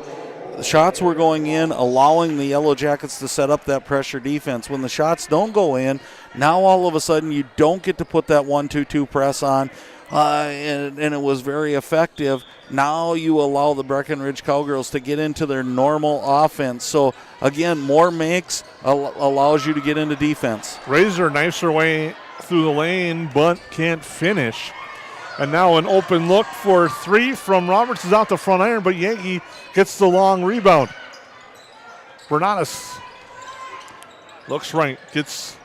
the shots were going in, allowing the Yellow Jackets to set up that pressure defense. When the shots don't go in, now all of a sudden you don't get to put that 1-2-2 press on, and it was very effective. Now you allow the Breckenridge Cowgirls to get into their normal offense. So, again, more makes allows you to get into defense. Razor knifes her way through the lane, but can't finish. And now an open look for 3 from Roberts is out the front iron, but Yankee gets the long rebound. Bernadas looks right, gets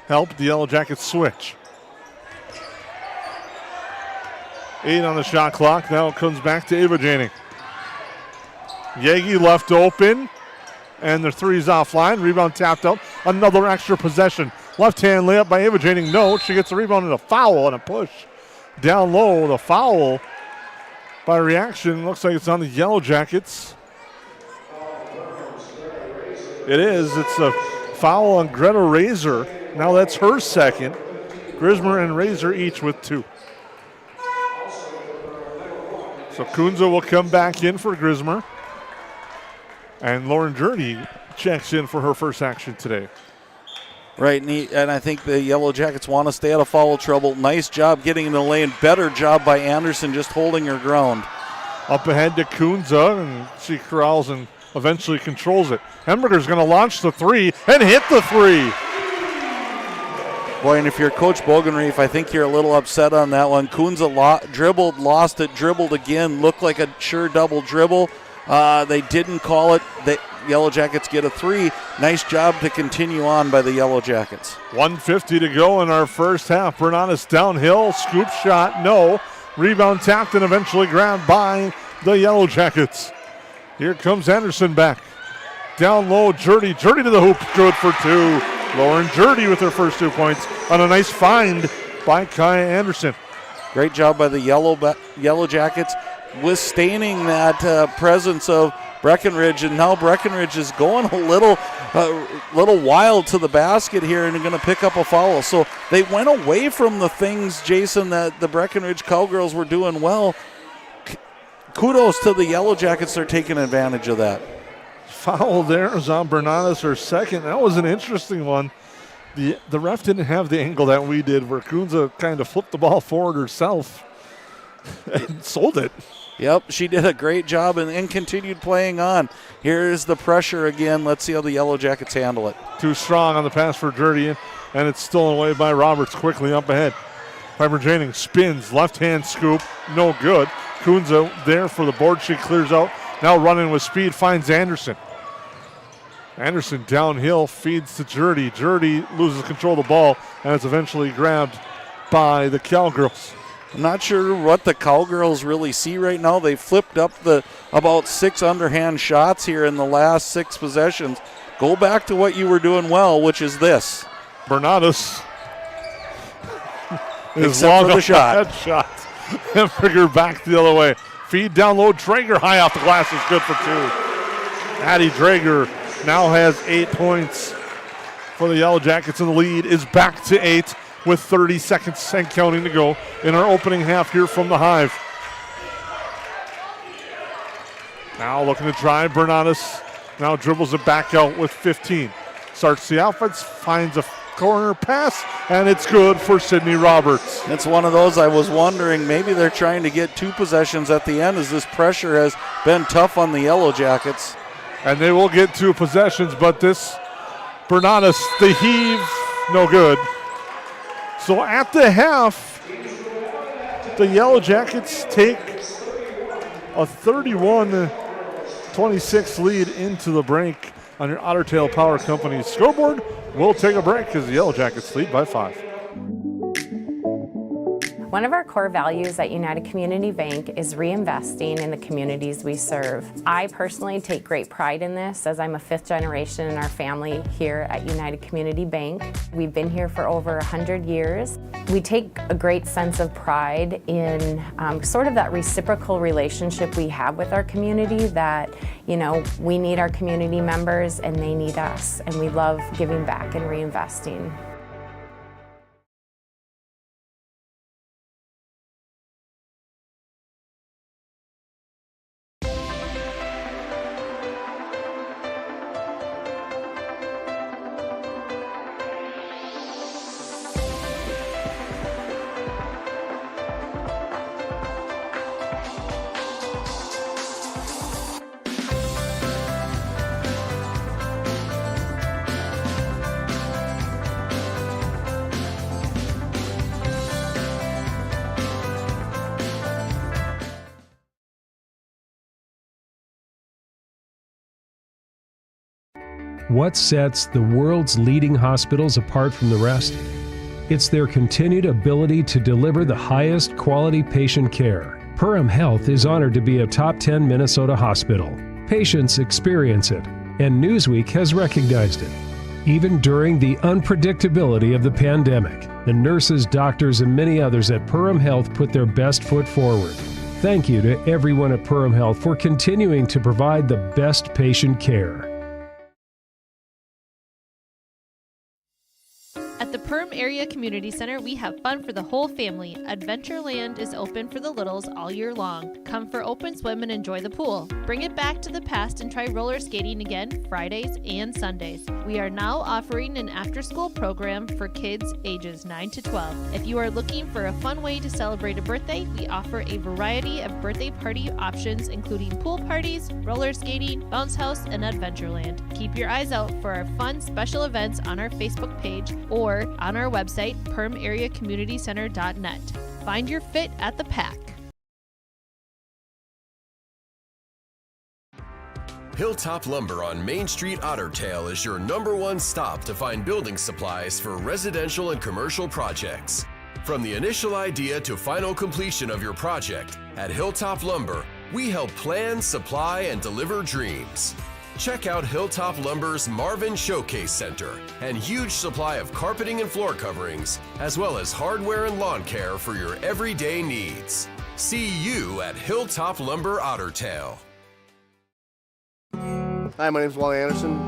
help. The Yellow Jackets switch. 8 on the shot clock. Now it comes back to Ava Janning. Yagi left open, and the three's offline. Rebound tapped out. Another extra possession. Left-hand layup by Ava Janing. No, she gets a rebound and a foul and a push. Down low, the foul by reaction. Looks like it's on the Yellow Jackets. It is. It's a foul on Greta Razor. Now that's her second. Grismer and Razor each with 2. So Kunza will come back in for Grismer. And Lauren Jurdy checks in for her first action today. Right, and I think the Yellow Jackets want to stay out of foul trouble. Nice job getting in the lane. Better job by Anderson just holding her ground. Up ahead to Kunza, and she corrals and eventually controls it. Hemberger's going to launch the 3 and hit the 3. Boy, and if you're Coach Bogenreef, I think you're a little upset on that one. Kunza dribbled, lost it, dribbled again. Looked like a sure double dribble. They didn't call it. The Yellow Jackets get a 3. Nice job to continue on by the Yellow Jackets. 1:50 to go in our first half. Bernanis downhill, scoop shot, no. Rebound tapped and eventually grabbed by the Yellow Jackets. Here comes Anderson back. Down low, Jurdy to the hoop, good for 2. Lauren Jurdy with her first 2 points on a nice find by Kaya Anderson. Great job by the Yellow Jackets withstanding that presence of Breckenridge, and now Breckenridge is going a little wild to the basket here and going to pick up a foul. So they went away from the things, Jason, that the Breckenridge Cowgirls were doing well. Kudos to the Yellow Jackets. They're taking advantage of that. Foul there is on Bernanis, her second. That was an interesting one. The ref didn't have the angle that we did, where Kunza kind of flipped the ball forward herself and sold it. Yep, she did a great job and continued playing on. Here's the pressure again. Let's see how the Yellow Jackets handle it. Too strong on the pass for Jurdy, and it's stolen away by Roberts quickly up ahead. Piper Janing spins, left-hand scoop, no good. Kunza there for the board. She clears out. Now running with speed, finds Anderson. Anderson downhill, feeds to Jurdy. Jurdy loses control of the ball, and it's eventually grabbed by the Cowgirls. I'm not sure what the Cowgirls really see right now. They flipped up about 6 underhand shots here in the last 6 possessions. Go back to what you were doing well, which is this. Bernatis is Except long for the shot. That shot. And figure back the other way. Feed down low. Drager high off the glass is good for 2. Addie Drager now has 8 points for the Yellow Jackets, and the lead is back to 8 with 30 seconds and counting to go in our opening half here from the Hive. Now looking to drive, Bernatis now dribbles it back out with 15. Starts the offense, finds a corner pass, and it's good for Sydney Roberts. It's one of those I was wondering, maybe they're trying to get 2 possessions at the end as this pressure has been tough on the Yellow Jackets. And they will get 2 possessions, but this Bernatis, the heave, no good. So at the half, the Yellow Jackets take a 31-26 lead into the break on your Otter Tail Power Company scoreboard. We'll take a break as the Yellow Jackets lead by 5. One of our core values at United Community Bank is reinvesting in the communities we serve. I personally take great pride in this, as I'm a 5th generation in our family here at United Community Bank. We've been here for over 100 years. We take a great sense of pride in sort of that reciprocal relationship we have with our community, that, you know, we need our community members and they need us, and we love giving back and reinvesting. What sets the world's leading hospitals apart from the rest? It's their continued ability to deliver the highest quality patient care. Perham Health is honored to be a top 10 Minnesota hospital. Patients experience it, and Newsweek has recognized it. Even during the unpredictability of the pandemic, the nurses, doctors, and many others at Perham Health put their best foot forward. Thank you to everyone at Perham Health for continuing to provide the best patient care. At the Perham Area Community Center, we have fun for the whole family. Adventureland is open for the littles all year long. Come for open swim and enjoy the pool. Bring it back to the past and try roller skating again Fridays and Sundays. We are now offering an after-school program for kids ages 9 to 12. If you are looking for a fun way to celebrate a birthday, we offer a variety of birthday party options, including pool parties, roller skating, bounce house, and Adventureland. Keep your eyes out for our fun special events on our Facebook page or on our website, permareacommunitycenter.net. Find your fit at the Pack. Hilltop Lumber on Main Street Otter Tail is your #1 stop to find building supplies for residential and commercial projects. From the initial idea to final completion of your project, at Hilltop Lumber, we help plan, supply, and deliver dreams. Check out Hilltop Lumber's Marvin Showcase Center and huge supply of carpeting and floor coverings, as well as hardware and lawn care for your everyday needs. See you at Hilltop Lumber Otter Tail. Hi, my name's Wally Anderson.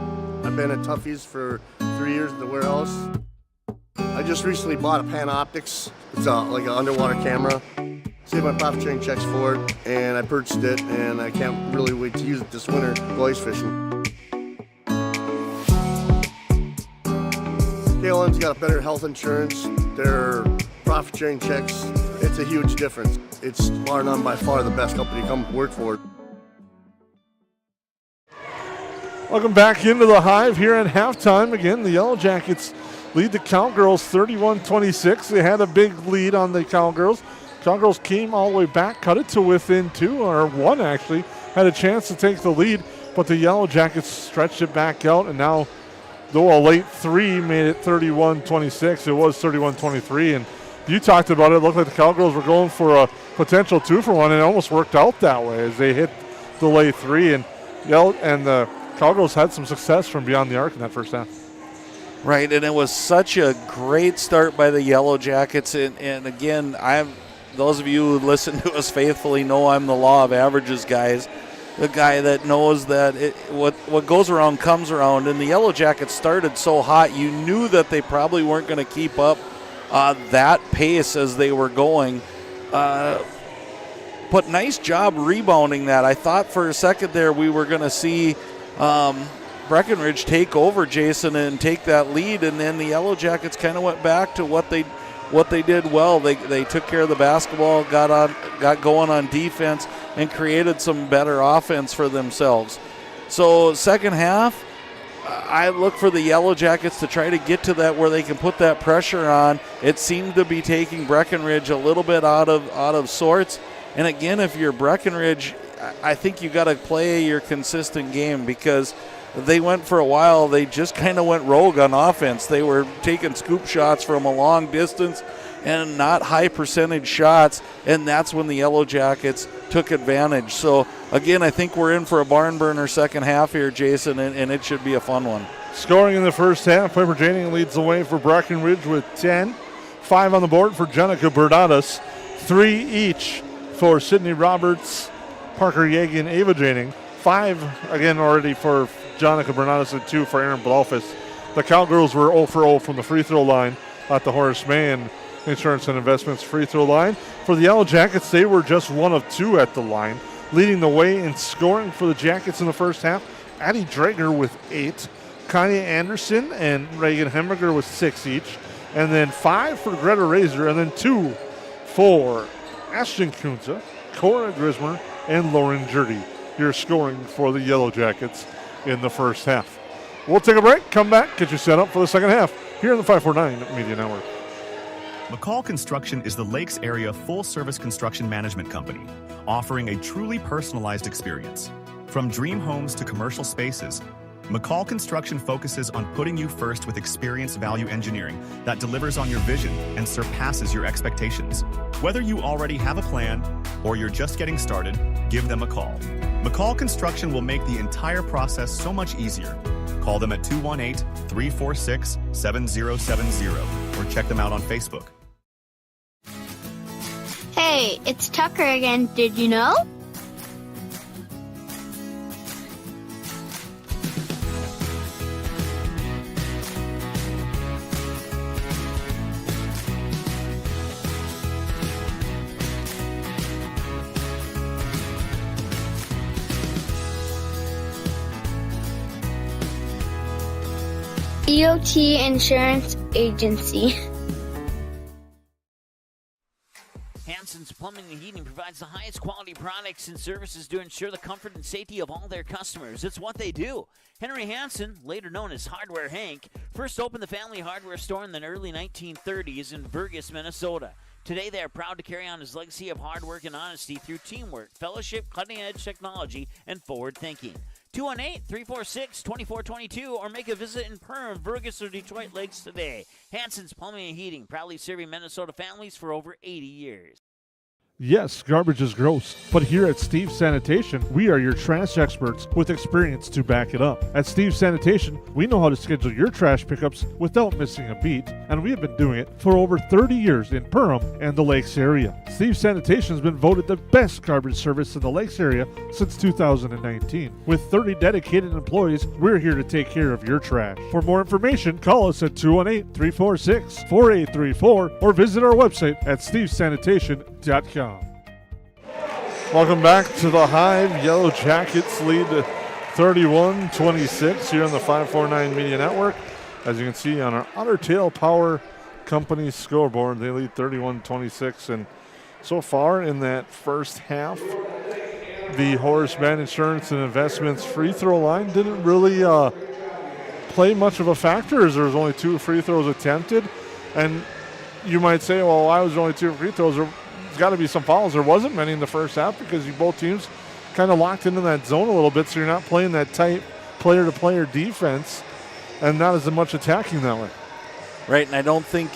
I've been at Tuffy's for 3 years at the warehouse. I just recently bought a Panoptics. It's like an underwater camera. Saved my profit sharing checks for it, and I purchased it, and I can't really wait to use it this winter go ice fishing. KLM's got a better health insurance. Their profit sharing checks, it's a huge difference. It's bar none by far the best company to come work for. Welcome back into the Hive here at halftime. Again, the Yellowjackets lead the Cowgirls 31-26. They had a big lead on the Cowgirls. Cowgirls came all the way back, cut it to within 2, or 1 actually, had a chance to take the lead, but the Yellowjackets stretched it back out, and now, though a late 3 made it 31-26, it was 31-23, and you talked about it. It looked like the Cowgirls were going for a potential 2-for-1, and it almost worked out that way as they hit the late 3, and the Cowgirls had some success from beyond the arc in that first half. Right, and it was such a great start by the Yellowjackets, and again, those of you who listen to us faithfully know I'm the law of averages guys, the guy that knows that what goes around comes around, and the Yellowjackets started so hot you knew that they probably weren't going to keep up that pace as they were going. But nice job rebounding that. I thought for a second there we were going to see Breckenridge take over, Jason, and take that lead, and then the Yellowjackets kind of went back to what they did well. They took care of the basketball, got going on defense, and created some better offense for themselves. So second half, I look for the Yellowjackets to try to get to that where they can put that pressure on. It seemed to be taking Breckenridge a little bit out of sorts. And again, if you're Breckenridge, I think you got to play your consistent game, because they went for a while, they just kind of went rogue on offense. They were taking scoop shots from a long distance and not high percentage shots, and that's when the Yellowjackets took advantage. So, again, I think we're in for a barn burner second half here, Jason, and it should be a fun one. Scoring in the first half, Piper Janing leads the way for Breckenridge with 10. 5 on the board for Jenica Bernadas. 3 each for Sydney Roberts, Parker Yeagan, Ava Janing. 5 again already for Jenica Bernadas and 2 for Aaron Blofus. The Cowgirls were 0 for 0 from the free throw line at the Horace Mann Insurance and Investments free throw line. For the Yellowjackets, they were just 1 of 2 at the line. Leading the way in scoring for the Jackets in the first half, Addie Drager with 8. Kanye Anderson and Reagan Hemberger with 6 each. And then 5 for Greta Razor, and then 2 for Ashton Kunza, Cora Grismer, and Lauren Jurdy. Your scoring for the Yellowjackets in the first half. We'll take a break, come back, get you set up for the second half here in the 549 Media Network. McCall Construction is the Lakes area full-service construction management company, offering a truly personalized experience. From dream homes to commercial spaces, McCall Construction focuses on putting you first with experience value engineering that delivers on your vision and surpasses your expectations. Whether you already have a plan or you're just getting started, give them a call. McCall Construction will make the entire process so much easier. Call them at 218-346-7070 or check them out on Facebook. Hey, it's Tucker again. Did you know? EOT Insurance Agency. Hansen's Plumbing and Heating provides the highest quality products and services to ensure the comfort and safety of all their customers. It's what they do. Henry Hansen, later known as Hardware Hank, first opened the family hardware store in the early 1930s in Burgess, Minnesota. Today, they are proud to carry on his legacy of hard work and honesty through teamwork, fellowship, cutting-edge technology, and forward thinking. 218-346-2422 or make a visit in Perham, Burgess, or Detroit Lakes today. Hansen's Plumbing and Heating, proudly serving Minnesota families for over 80 years. Yes, garbage is gross, but here at Steve's Sanitation, we are your trash experts with experience to back it up. At Steve's Sanitation, we know how to schedule your trash pickups without missing a beat, and we have been doing it for over 30 years in Perham and the Lakes area. Steve's Sanitation has been voted the best garbage service in the Lakes area since 2019. With 30 dedicated employees, we're here to take care of your trash. For more information, call us at 218-346-4834 or visit our website at stevesanitation.com. Welcome back to the Hive. Yellowjackets lead 31-26 here on the 549 Media Network. As you can see on our Otter Tail Power Company scoreboard, they lead 31-26. And so far in that first half, the Horace Mann Insurance and Investments free throw line didn't really play much of a factor, as there was only 2 free throws attempted. And you might say, well, why was there only 2 free throws? There's got to be some fouls. There wasn't many in the first half because both teams kind of locked into that zone a little bit, so you're not playing that tight player-to-player defense and not as much attacking that way. Right, and I don't think,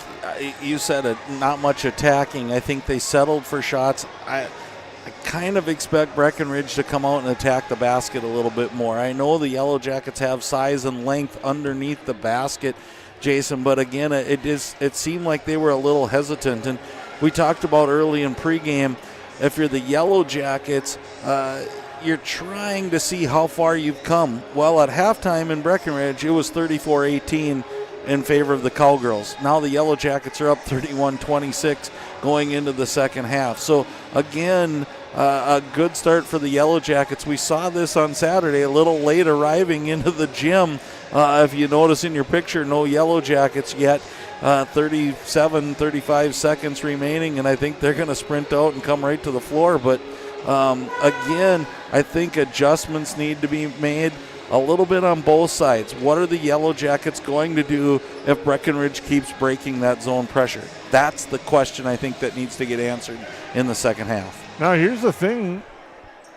you said it, not much attacking. I think they settled for shots. I kind of expect Breckenridge to come out and attack the basket a little bit more. I know the Yellowjackets have size and length underneath the basket, Jason, but again, it seemed like they were a little hesitant. And we talked about early in pregame, if you're the Yellowjackets, you're trying to see how far you've come. Well, at halftime in Breckenridge, it was 34-18 in favor of the Cowgirls. Now the Yellowjackets are up 31-26 going into the second half. So, again, a good start for the Yellowjackets. We saw this on Saturday, a little late arriving into the gym. If you notice in your picture, no Yellowjackets yet. 35 seconds remaining, and I think they're going to sprint out and come right to the floor. But again, I think adjustments need to be made a little bit on both sides. What are the Yellowjackets going to do if Breckenridge keeps breaking that zone pressure? That's the question I think that needs to get answered in the second half. Now, here's the thing.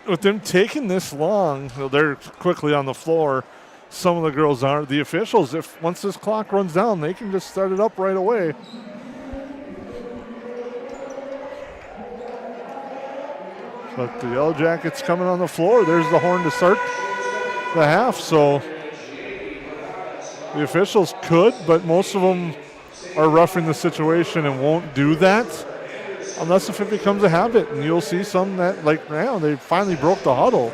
With them taking this long, they're quickly on the floor. Some of the girls are. The officials, if once this clock runs down, they can just start it up right away. But the Yellowjackets coming on the floor. There's the horn to start the half. So the officials could, but most of them are roughing the situation and won't do that unless if it becomes a habit. And you'll see some that, like now, they finally broke the huddle.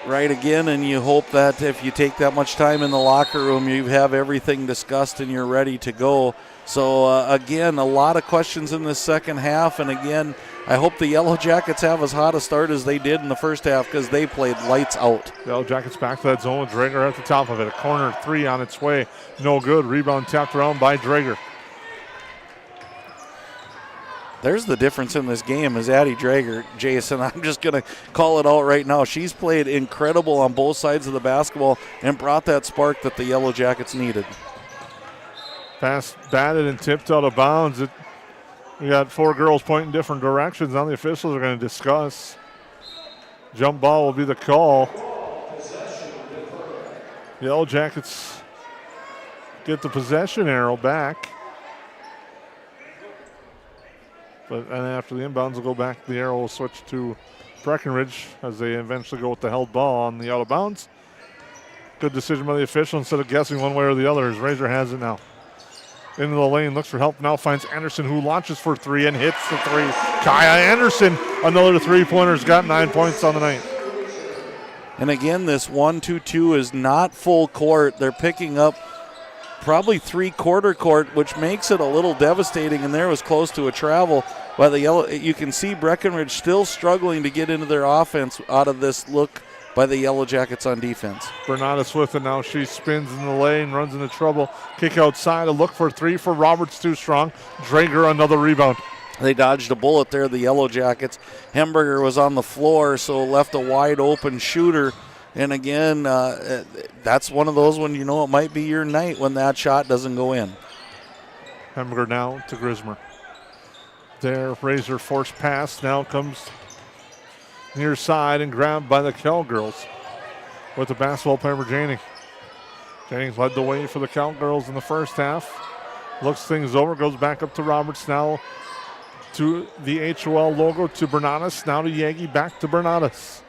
Right, again, and you hope that if you take that much time in the locker room, you have everything discussed and you're ready to go. So, again, a lot of questions in this second half, and again, I hope the Yellowjackets have as hot a start as they did in the first half because they played lights out. Yellowjackets back to that zone with Drager at the top of it. A corner 3 on its way. No good. Rebound tapped around by Drager. There's the difference in this game is Addie Drager, Jason. I'm just going to call it out right now. She's played incredible on both sides of the basketball and brought that spark that the Yellowjackets needed. Pass batted and tipped out of bounds. We got 4 girls pointing different directions. Now the officials are going to discuss. Jump ball will be the call. The Yellowjackets get the possession arrow back. But and after the inbounds will go back, the arrow will switch to Breckenridge as they eventually go with the held ball on the out of bounds. Good decision by the official instead of guessing one way or the other as Razor has it now. Into the lane, looks for help, now finds Anderson who launches for three and hits the three. Kaya Anderson, another three-pointer's got 9 points on the night. And again, this 1-2-2 is not full court. They're picking up probably three-quarter court, which makes it a little devastating, and there was close to a travel by the Yellow. You can see Breckenridge still struggling to get into their offense out of this look by the Yellow Jackets on defense. Bernadas with it now. She spins in the lane, runs into trouble. Kick outside, a look for three for Roberts, too strong. Drager, another rebound. They dodged a bullet there, the Yellow Jackets. Hemberger was on the floor, so left a wide open shooter. And again, that's one of those when you know it might be your night when that shot doesn't go in. Hemberger now to Grismer. There, Razor forced pass, now comes near side and grabbed by the Cowgirls with the basketball player for Jannings. Jannings led the way for the Cowgirls in the first half. Looks things over, goes back up to Roberts, now to the HOL logo, to Bernadas, now to Yagi, back to Bernadas.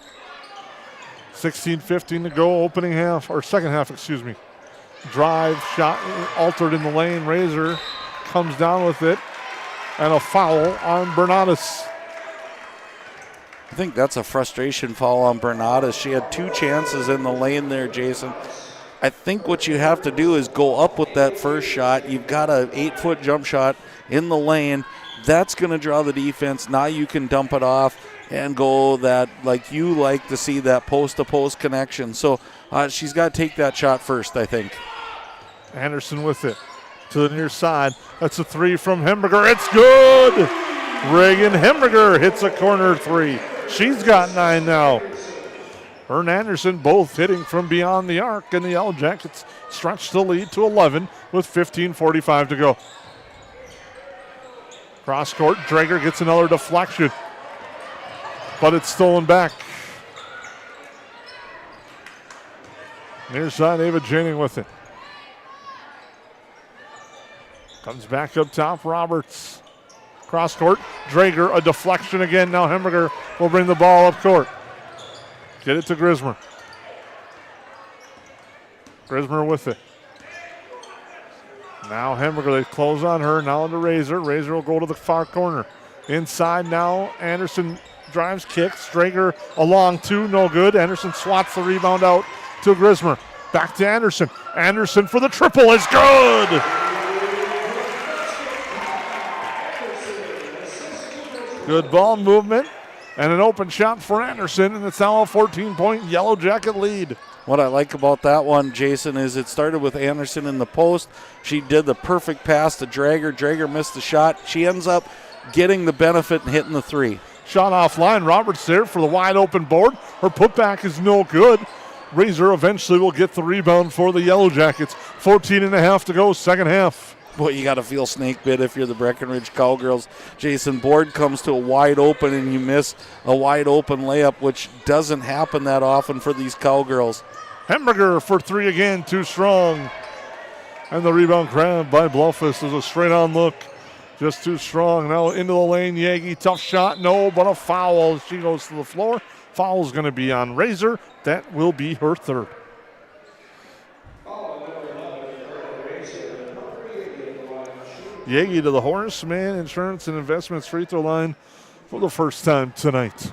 16:15 to go, opening half, or second half, excuse me. Drive, shot altered in the lane. Razor comes down with it, and a foul on Bernadas. I think that's a frustration foul on Bernadas. She had two chances in the lane there, Jason. I think what you have to do is go up with that first shot. You've got an 8-foot jump shot in the lane. That's going to draw the defense. Now you can dump it off and go that, like you like to see, that post-to-post connection. So she's got to take that shot first, I think. Anderson with it to the near side. That's a three from Hemberger. It's good! Reagan Hemberger hits a corner three. She's got 9 now. Her and Anderson both hitting from beyond the arc, and the Yellow Jackets stretch the lead to 11 with 15:45 to go. Cross court, Drager gets another deflection, but it's stolen back. Near side, Ava Jannings with it. Comes back up top, Roberts. Cross court, Drager, a deflection again. Now Hemberger will bring the ball up court. Get it to Grismer. Grismer with it. Now Hemberger, they close on her. Now into Razor. Razor will go to the far corner. Inside now, Anderson drives, kicks. Drager along two, no good. Anderson swats the rebound out to Grismer. Back to Anderson. Anderson for the triple is good! Good ball movement and an open shot for Anderson, and it's now a 14-point Yellow Jacket lead. What I like about that one, Jason, is it started with Anderson in the post. She did the perfect pass to Drager. Drager missed the shot. She ends up getting the benefit and hitting the three. Shot offline. Roberts there for the wide open board. Her putback is no good. Razor eventually will get the rebound for the Yellow Jackets. 14.5 to go, second half. Boy, you got to feel snake bit if you're the Breckenridge Cowgirls. Jason, board comes to a wide open and you miss a wide open layup, which doesn't happen that often for these Cowgirls. Hemberger for three again, too strong. And the rebound grabbed by Blowfist is a straight-on look. Just too strong. Now into the lane, Yagi, tough shot, no, but a foul as she goes to the floor. Foul's going to be on Razor. That will be her third. Yagi to the Horseman Insurance and Investments free throw line for the first time tonight.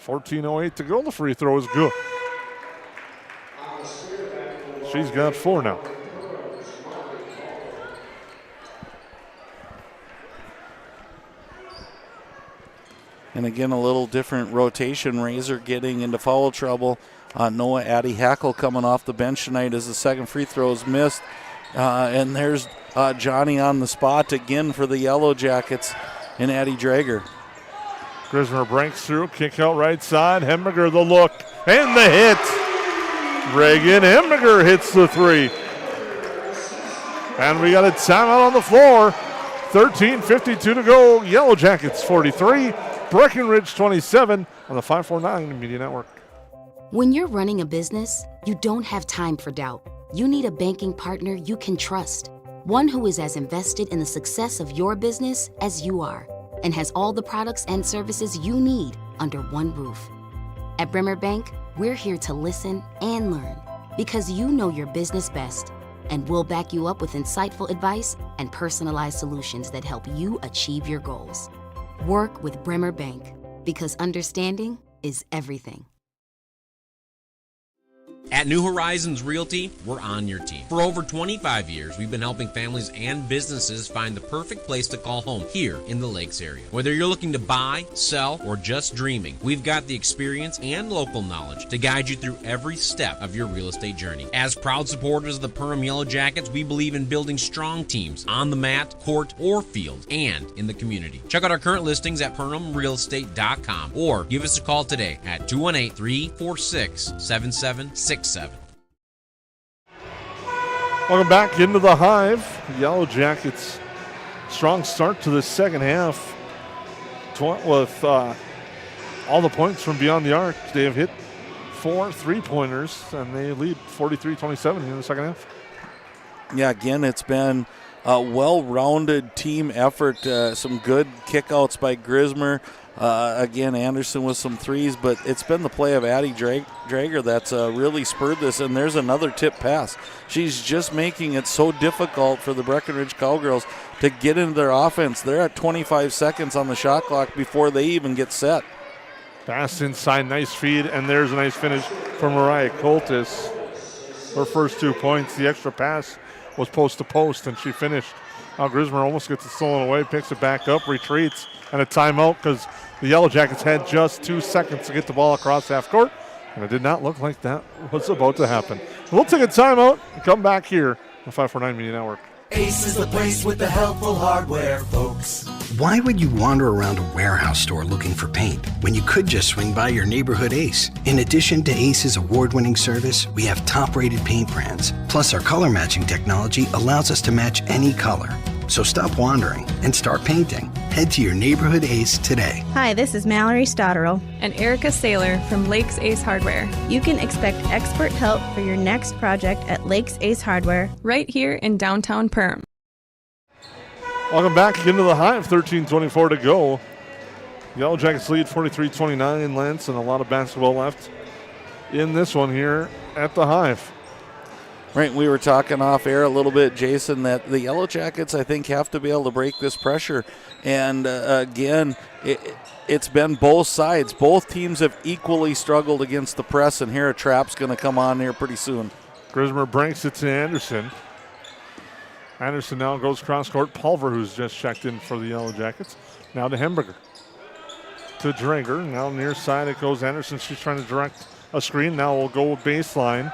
14:08 to go. The free throw is good. She's got 4 now. And again, a little different rotation. Razor getting into foul trouble. Noah Addie Hackle coming off the bench tonight as the second free throw is missed. And there's Johnny on the spot again for the Yellow Jackets and Addie Drager. Grismer breaks through, kick out right side. Hemberger the look and the hit. Reagan Hemberger hits the three. And we got a timeout on the floor. 13:52 to go. Yellow Jackets 43, Breckenridge 27 on the 549 Media Network. When you're running a business, you don't have time for doubt. You need a banking partner you can trust. One who is as invested in the success of your business as you are and has all the products and services you need under one roof. At Bremer Bank, we're here to listen and learn because you know your business best, and we'll back you up with insightful advice and personalized solutions that help you achieve your goals. Work with Bremer Bank because understanding is everything. At New Horizons Realty, we're on your team. For over 25 years, we've been helping families and businesses find the perfect place to call home here in the Lakes area. Whether you're looking to buy, sell, or just dreaming, we've got the experience and local knowledge to guide you through every step of your real estate journey. As proud supporters of the Perham Yellowjackets, we believe in building strong teams on the mat, court, or field, and in the community. Check out our current listings at PerhamRealEstate.com or give us a call today at 218-346-7767. Welcome back into the Hive. Yellowjackets, strong start to the second half with all the points from beyond the arc. They have hit 4 3-pointers, and they lead 43-27 in the second half. Yeah, again, it's been a well-rounded team effort. Some good kickouts by Grismer. Again, Anderson with some threes, but it's been the play of Addie Drager that's really spurred this, and there's another tip pass. She's just making it so difficult for the Breckenridge Cowgirls to get into their offense. They're at 25 seconds on the shot clock before they even get set. Pass inside, nice feed, and there's a nice finish from Mariah Coltis. Her first 2 points. The extra pass was post to post, and she finished. Now Grismer almost gets it stolen away, picks it back up, retreats, and a timeout because the Yellowjackets had just 2 seconds to get the ball across half court, and it did not look like that was about to happen. We'll take a timeout and come back here on 549 Media Network. Ace is the place with the helpful hardware, folks. Why would you wander around a warehouse store looking for paint when you could just swing by your neighborhood Ace? In addition to Ace's award-winning service, we have top-rated paint brands. Plus, our color matching technology allows us to match any color. So stop wandering and start painting. Head to your neighborhood Ace today. Hi, this is Mallory Stotterell and Erica Saylor from Lakes Ace Hardware. You can expect expert help for your next project at Lakes Ace Hardware, right here in downtown Perham. Welcome back into the Hive, 13:24 to go. Yellowjackets lead 43-29, Lance, and a lot of basketball left in this one here at the Hive. Right, we were talking off air a little bit, Jason, that the Yellowjackets, I think, have to be able to break this pressure. And again, it's been both sides. Both teams have equally struggled against the press, and here a trap's going to come on here pretty soon. Grismer breaks it to Anderson. Anderson now goes cross court. Pulver, who's just checked in for the Yellowjackets. Now to Hemberger. To Drager. Now near side it goes Anderson. She's trying to direct a screen. Now we'll go baseline.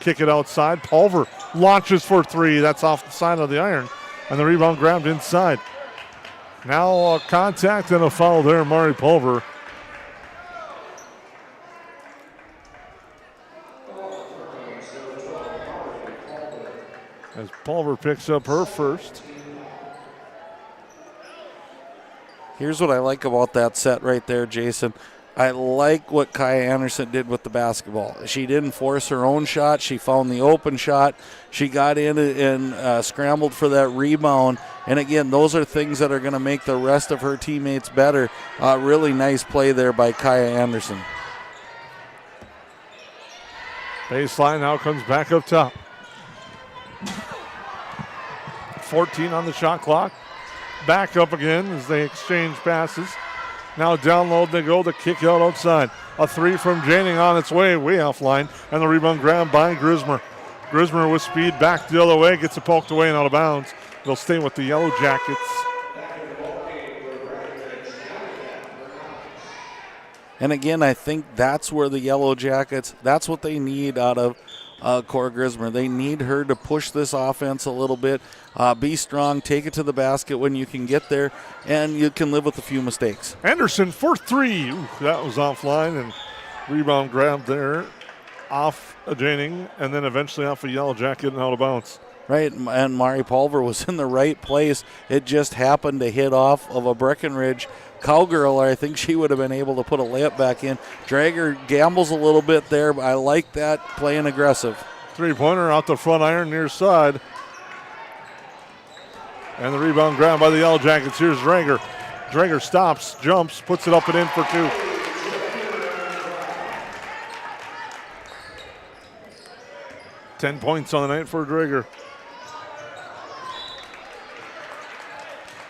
Kick it outside. Pulver launches for 3. That's off the side of the iron. And the rebound grabbed inside. Now a contact and a foul there, Mari Pulver. As Pulver picks up her first. Here's what I like about that set right there, Jason. I like what Kaya Anderson did with the basketball. She didn't force her own shot. She found the open shot. She got in and scrambled for that rebound. And again, those are things that are going to make the rest of her teammates better. Really nice play there by Kaya Anderson. Baseline now comes back up top. 14 on the shot clock. Back up again as they exchange passes. Now down low they go, the kick out outside. A 3 from Janing on its way offline, and the rebound grabbed by Grismer. Grismer with speed back the other way, gets it poked away and out of bounds. They'll stay with the Yellowjackets. And again, I think that's where the Yellowjackets, that's what they need out of Cora Grismer. They need her to push this offense a little bit, be strong, take it to the basket when you can get there, and you can live with a few mistakes. Anderson for 3. Ooh, that was offline, and rebound grabbed there off a Janing, and then eventually off a Yellowjacket and out of bounds. Right, and Mari Pulver was in the right place. It just happened to hit off of a Breckenridge Cowgirl, or I think she would have been able to put a layup back in. Drager gambles a little bit there, but I like that, playing aggressive. 3-pointer out the front iron near side. And the rebound grabbed by the Yellow Jackets. Here's Drager. Drager stops, jumps, puts it up and in for 2. Ten points on the night for Drager.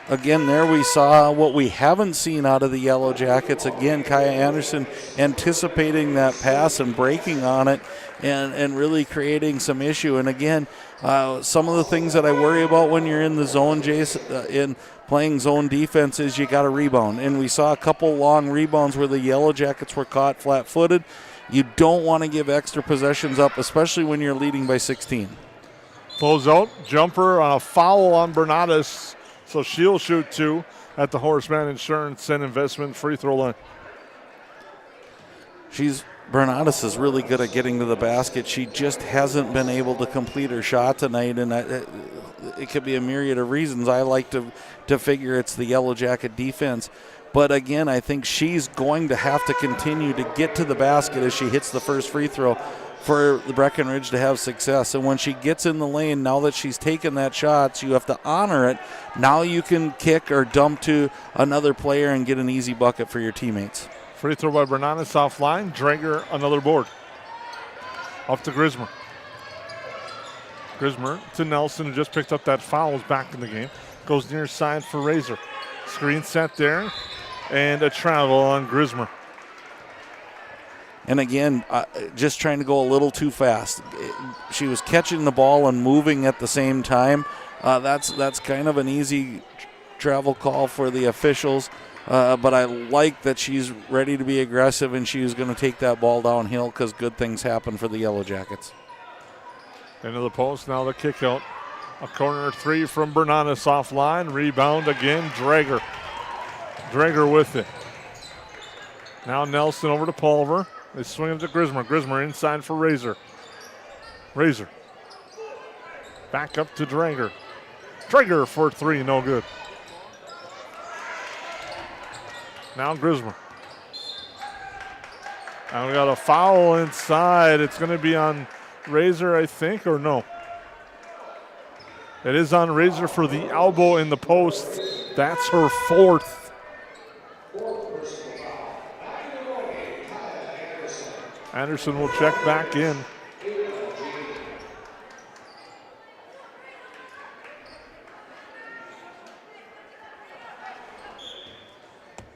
Again, there we saw what we haven't seen out of the Yellow Jackets. Again, Kaya Anderson anticipating that pass and breaking on it and really creating some issue. And again, some of the things that I worry about when you're in the zone, Jason, in playing zone defense is you got to rebound. And we saw a couple long rebounds where the Yellow Jackets were caught flat-footed. You don't want to give extra possessions up, especially when you're leading by 16. Close out, jumper on a foul on Bernadas. So she'll shoot 2 at the Horseman Insurance and Investment free throw line. Bernadas is really good at getting to the basket. She just hasn't been able to complete her shot tonight, and it could be a myriad of reasons. I like to figure it's the Yellow Jacket defense. But again, I think she's going to have to continue to get to the basket as she hits the first free throw for the Breckenridge to have success. And when she gets in the lane, now that she's taken that shot, so you have to honor it. Now you can kick or dump to another player and get an easy bucket for your teammates. Free throw by Bernadas offline. Drager, another board. Off to Grismer. Grismer to Nelson, who just picked up that foul, is back in the game. Goes near side for Razor. Screen set there, and a travel on Grismer. And again, just trying to go a little too fast. She was catching the ball and moving at the same time. That's kind of an easy travel call for the officials. But I like that she's ready to be aggressive and she's going to take that ball downhill because good things happen for the Yellow Jackets. Into the post, now the kick out. A corner 3 from Bernadas offline. Rebound again, Drager. Drager with it. Now Nelson over to Pulver. They swing it to Grismer. Grismer inside for Razor. Razor. Back up to Drager. Drager for 3, no good. Now Grismer. Now we got a foul inside. It's going to be on Razor, I think, or no? It is on Razor for the elbow in the post. That's her 4th. Anderson will check back in.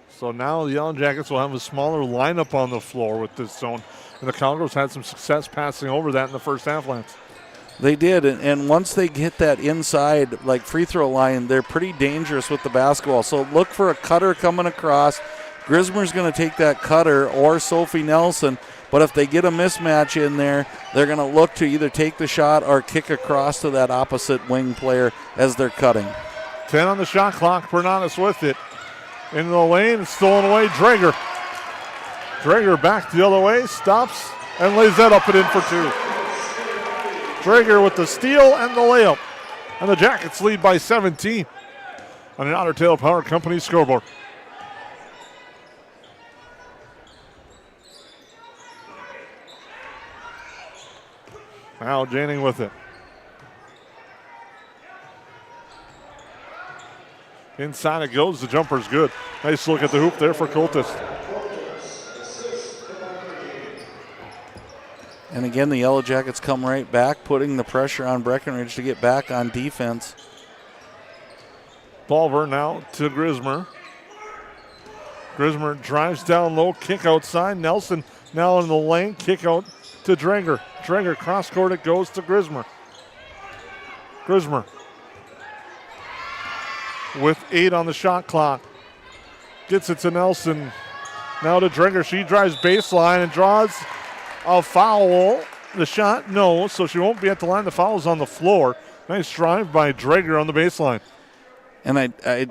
So now the Yellow Jackets will have a smaller lineup on the floor with this zone. And the Cowgirls had some success passing over that in the first half, Lance. They did, and once they hit that inside, like free throw line, they're pretty dangerous with the basketball. So look for a cutter coming across. Grismer's going to take that cutter, or Sophie Nelson. But if they get a mismatch in there, they're going to look to either take the shot or kick across to that opposite wing player as they're cutting. 10 on the shot clock. Bernadas with it. Into the lane, it's stolen away. Drager. Drager back the other way, stops, and lays that up and in for 2. Drager with the steal and the layup. And the Jackets lead by 17 on an Otter Tail Power Company scoreboard. Now Janning with it. Inside it goes. The jumper's good. Nice look at the hoop there for Coltis. And again, the Yellow Jackets come right back, putting the pressure on Breckenridge to get back on defense. Pulver now to Grismer. Grismer drives down low, kick outside. Nelson now in the lane, kick out to Drager. Drager cross court, it goes to Grismer. Grismer with 8 on the shot clock. Gets it to Nelson. Now to Drager. She drives baseline and draws a foul. The shot, no, so she won't be at the line. The foul is on the floor. Nice drive by Drager on the baseline. And I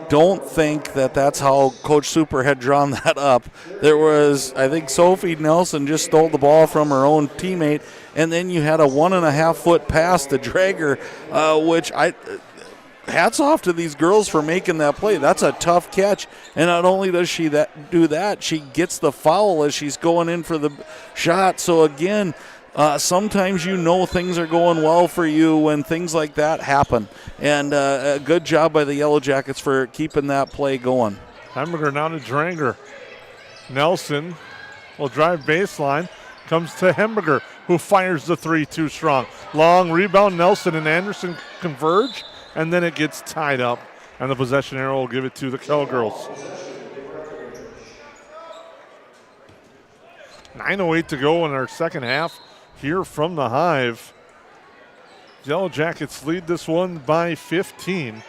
don't think that's how Coach Super had drawn that up. There was, I think Sophie Nelson just stole the ball from her own teammate, and then you had a 1.5 foot pass to Drager, which hats off to these girls for making that play. That's a tough catch. And not only does she do that, she gets the foul as she's going in for the shot. So again, sometimes you know things are going well for you when things like that happen. And a good job by the Yellow Jackets for keeping that play going. Hamburger now to Dranger. Nelson will drive baseline. Comes to Hamburger, who fires the three too strong. Long rebound. Nelson and Anderson converge, and then it gets tied up. And the possession arrow will give it to the Cowgirls. 9:08 to go in our second half here from the Hive. Yellow Jackets lead this one by 15.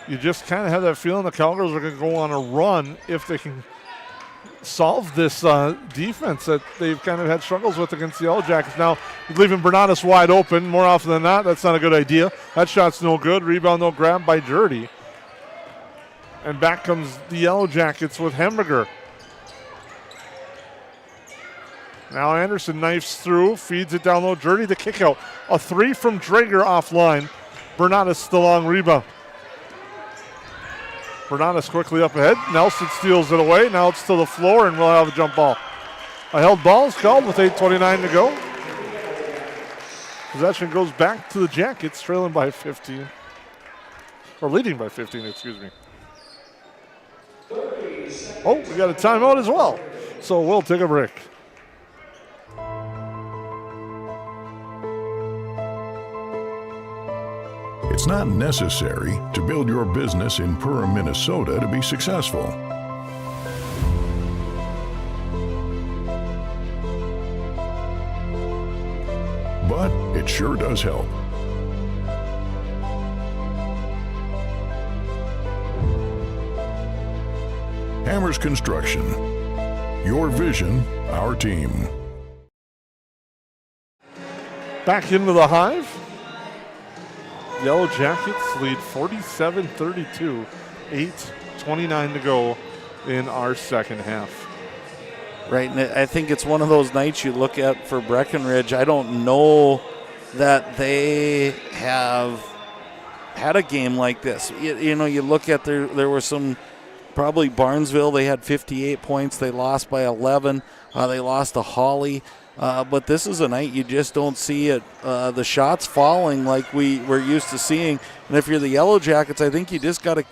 You just kind of have that feeling the Cowgirls are going to go on a run if they can solve this defense that they've kind of had struggles with against the Yellow Jackets. Now, leaving Bernatus wide open more often than not. That's not a good idea. That shot's no good. Rebound, no grab by Dirty. And back comes the Yellow Jackets with Hamburger. Now Anderson knifes through, feeds it down low. Dirty the kick out. A three from Drager offline. Bernatus the long rebound. Bernatus quickly up ahead. Nelson steals it away. Now it's to the floor, and we'll have a jump ball. A held ball is called with 8:29 to go. Possession goes back to the Jackets, trailing by 15. Or leading by 15, excuse me. Oh, we got a timeout as well. So we'll take a break. It's not necessary to build your business in Perham, Minnesota to be successful. But it sure does help. Hammers Construction. Your vision, our team. Back into the Hive. Yellow Jackets lead 47-32, 8:29 to go in our second half. Right, and I think it's one of those nights you look at for Breckenridge. I don't know that they have had a game like this. You know, you look at there were some, probably Barnesville, they had 58 points. They lost by 11. They lost to Hawley. But this is a night you just don't see it. The shots falling like we're used to seeing. And if you're the Yellow Jackets, I think you just got to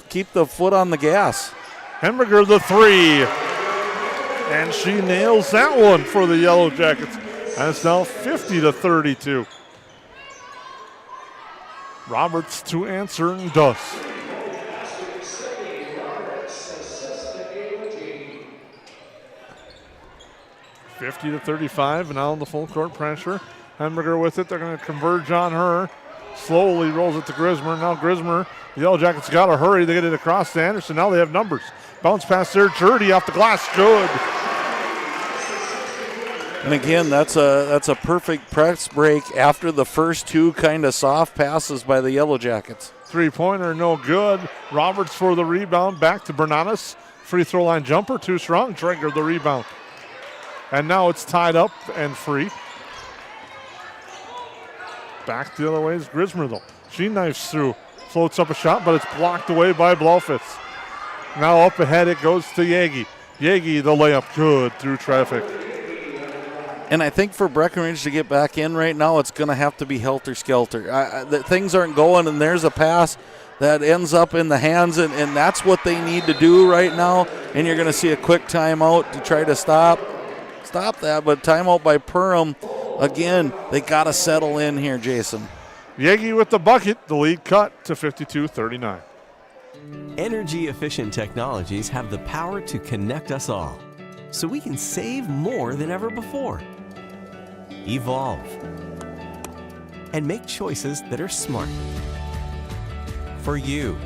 keep the foot on the gas. Hamburger the three. And she nails that one for the Yellow Jackets. And it's now 50-32. Roberts to answer and does. (50-35), and now in the full court pressure. Hamburger with it. They're going to converge on her. Slowly rolls it to Grismer. Now Grismer, the Yellow Jackets got to hurry. They get it across to Anderson. Now they have numbers. Bounce pass there. Dirty off the glass. Good. And again, that's a perfect press break after the first two kind of soft passes by the Yellow Jackets. Three-pointer, no good. Roberts for the rebound. Back to Bernatus. Free throw line jumper, too strong. Drager the rebound. And now it's tied up and free. Back the other way is Grismer, though. She knifes through. Floats up a shot, but it's blocked away by Blaufitz. Now up ahead it goes to Yagi. Yagi, the layup, good through traffic. And I think for Breckenridge to get back in right now, it's going to have to be helter-skelter. Things aren't going, and there's a pass that ends up in the hands, and that's what they need to do right now. And you're going to see a quick timeout to try to stop that, but timeout by Perham. Again, they got to settle in here, Jason. Yagi with the bucket, the lead cut to 52-39. Energy-efficient technologies have the power to connect us all, so we can save more than ever before. Evolve. And make choices that are smart. For you.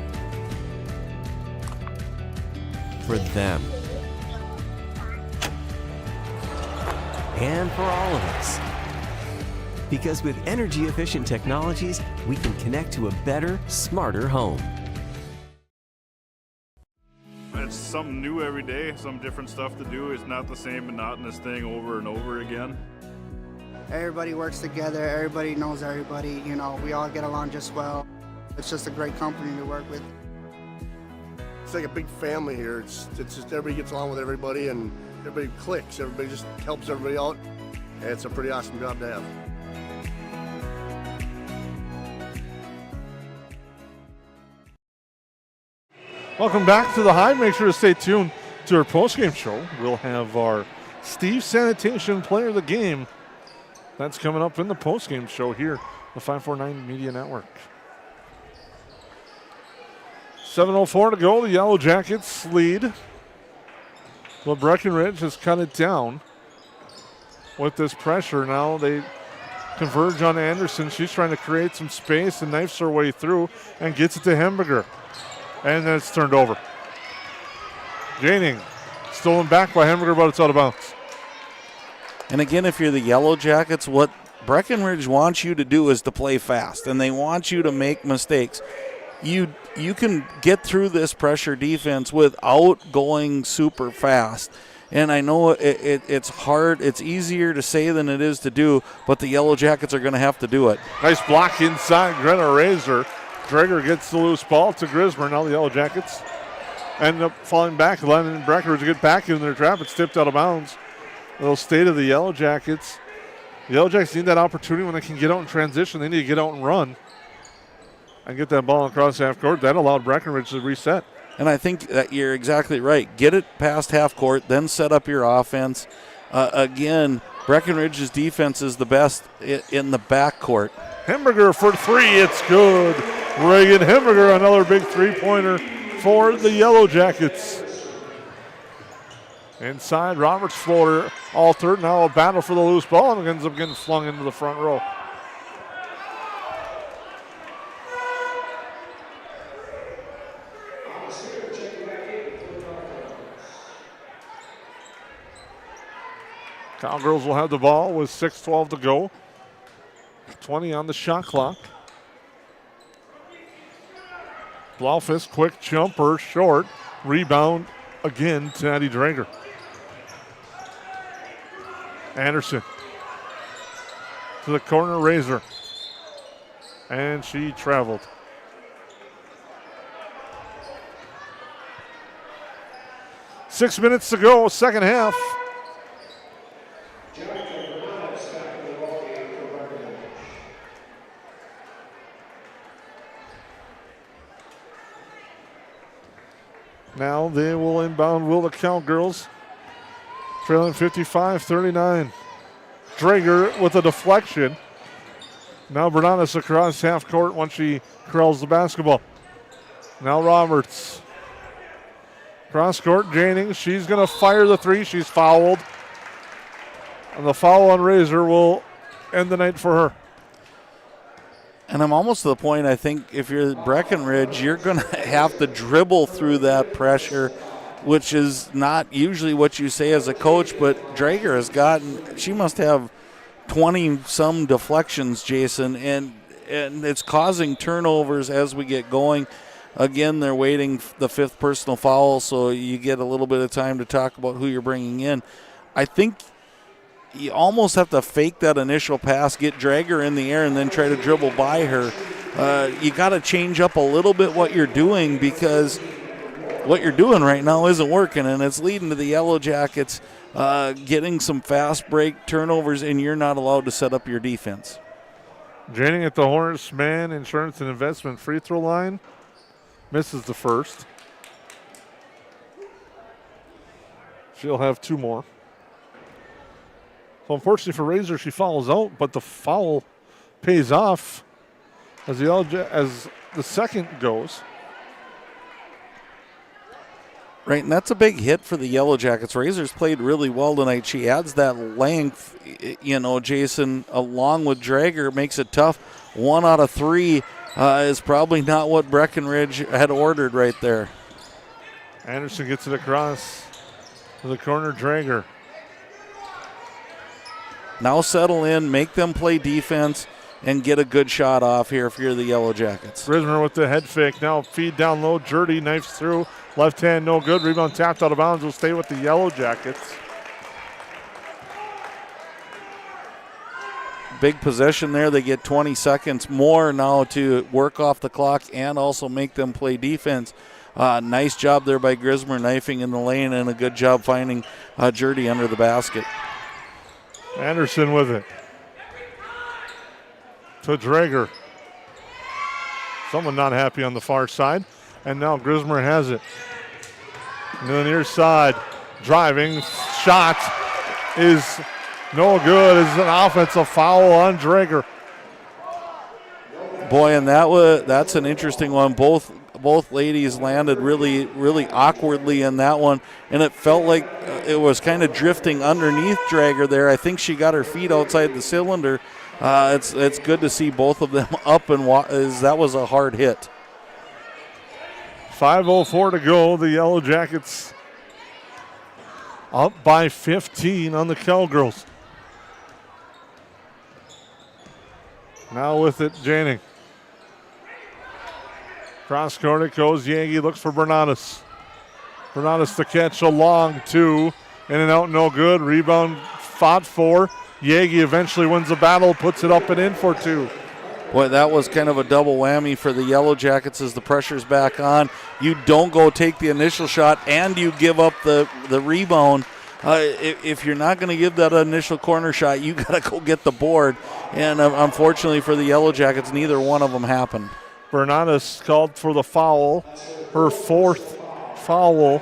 For them. And for all of us. Because with energy-efficient technologies, we can connect to a better, smarter home. It's something new every day, some different stuff to do. It's not the same monotonous thing over and over again. Everybody works together, everybody knows everybody, you know, we all get along just well. It's just a great company to work with. It's like a big family here. It's just everybody gets along with everybody and everybody clicks. Everybody just helps everybody out. And it's a pretty awesome job to have. Welcome back to the Hive. Make sure to stay tuned to our postgame show. We'll have our Steve Sanitation Player of the Game. That's coming up in the postgame show here, the 549 Media Network. 7:04 to go. The Yellow Jackets lead. Well, Breckenridge has cut it down with this pressure. Now they converge on Anderson. She's trying to create some space and knifes her way through and gets it to Hemberger. And then it's turned over. Janing stolen back by Hemberger, but it's out of bounds. And again, if you're the Yellow Jackets, what Breckenridge wants you to do is to play fast, and they want you to make mistakes. You can get through this pressure defense without going super fast. And I know it's hard. It's easier to say than it is to do, but the Yellow Jackets are going to have to do it. Nice block inside. Greta Razor. Drager gets the loose ball to Grismer. Now the Yellow Jackets end up falling back. Lennon Breckenridge get back in their trap. It's tipped out of bounds. A little state of the Yellow Jackets. The Yellow Jackets need that opportunity when they can get out in transition. They need to get out and run and get that ball across half court. That allowed Breckenridge to reset. And I think that you're exactly right. Get it past half court, then set up your offense. Again, Breckenridge's defense is the best in the backcourt. Hemberger for three. It's good. Reagan Hemberger, another big three-pointer for the Yellow Jackets. Inside, Roberts floater altered. Now a battle for the loose ball, and ends up getting flung into the front row. Cowgirls will have the ball with 6:12 to go. 20 on the shot clock. Blaufus, quick jumper, short. Rebound again to Addie Drager. Anderson to the corner, Razor. And she traveled. Six minutes to go, second half. Now they will inbound will the Cowgirls, trailing 55-39. Drager with a deflection. Now Bernanis across half court once she curls the basketball. Now Roberts. Cross court, Janing. She's going to fire the three. She's fouled. And the foul on Razor will end the night for her. And I'm almost to the point, I think, if you're Breckenridge, you're going to have to dribble through that pressure, which is not usually what you say as a coach, but Drager has gotten, she must have 20-some deflections, Jason, and it's causing turnovers as we get going. Again, they're waiting the fifth personal foul, so you get a little bit of time to talk about who you're bringing in. I think you almost have to fake that initial pass, get Drager in the air, and then try to dribble by her. You got to change up a little bit what you're doing, because what you're doing right now isn't working, and it's leading to the Yellow Jackets getting some fast break turnovers, and you're not allowed to set up your defense. Janing at the Horace Mann Insurance and Investment free throw line. Misses the first. She'll have two more. So unfortunately for Razor, she fouls out, but the foul pays off as the second goes. Right, and that's a big hit for the Yellow Jackets. Razor's played really well tonight. She adds that length, Jason, along with Drager, makes it tough. 1 out of 3 is probably not what Breckenridge had ordered right there. Anderson gets it across to the corner, Drager. Now settle in, make them play defense, and get a good shot off here if you're the Yellow Jackets. Grismer with the head fake. Now feed down low. Jurdy knifes through. Left hand, no good. Rebound tapped out of bounds. Will stay with the Yellow Jackets. Big possession there. They get 20 seconds more now to work off the clock and also make them play defense. Nice job there by Grismer knifing in the lane, and a good job finding Jurdy under the basket. Anderson with it. To Drager. Someone not happy on the far side. And now Grismer has it. To the near side. Driving. Shot is no good. It's an offensive foul on Drager. Boy, and that's an interesting one. Both ladies landed really awkwardly in that one, and it felt like it was kind of drifting underneath Drager there. I think she got her feet outside the cylinder. It's good to see both of them up, and that was a hard hit. 5:04 to go. The Yellow Jackets up by 15 on the Cowgirls. Now with it, Janning. Cross court it goes. Yagi looks for Bernadas. Bernadas to catch a long two. In and out, no good. Rebound fought for. Yagi eventually wins the battle, puts it up and in for two. Boy, that was kind of a double whammy for the Yellow Jackets as the pressure's back on. You don't go take the initial shot and you give up the rebound. If you're not going to give that initial corner shot, you got to go get the board. And unfortunately for the Yellow Jackets, neither one of them happened. Bernadas called for the foul, her fourth foul.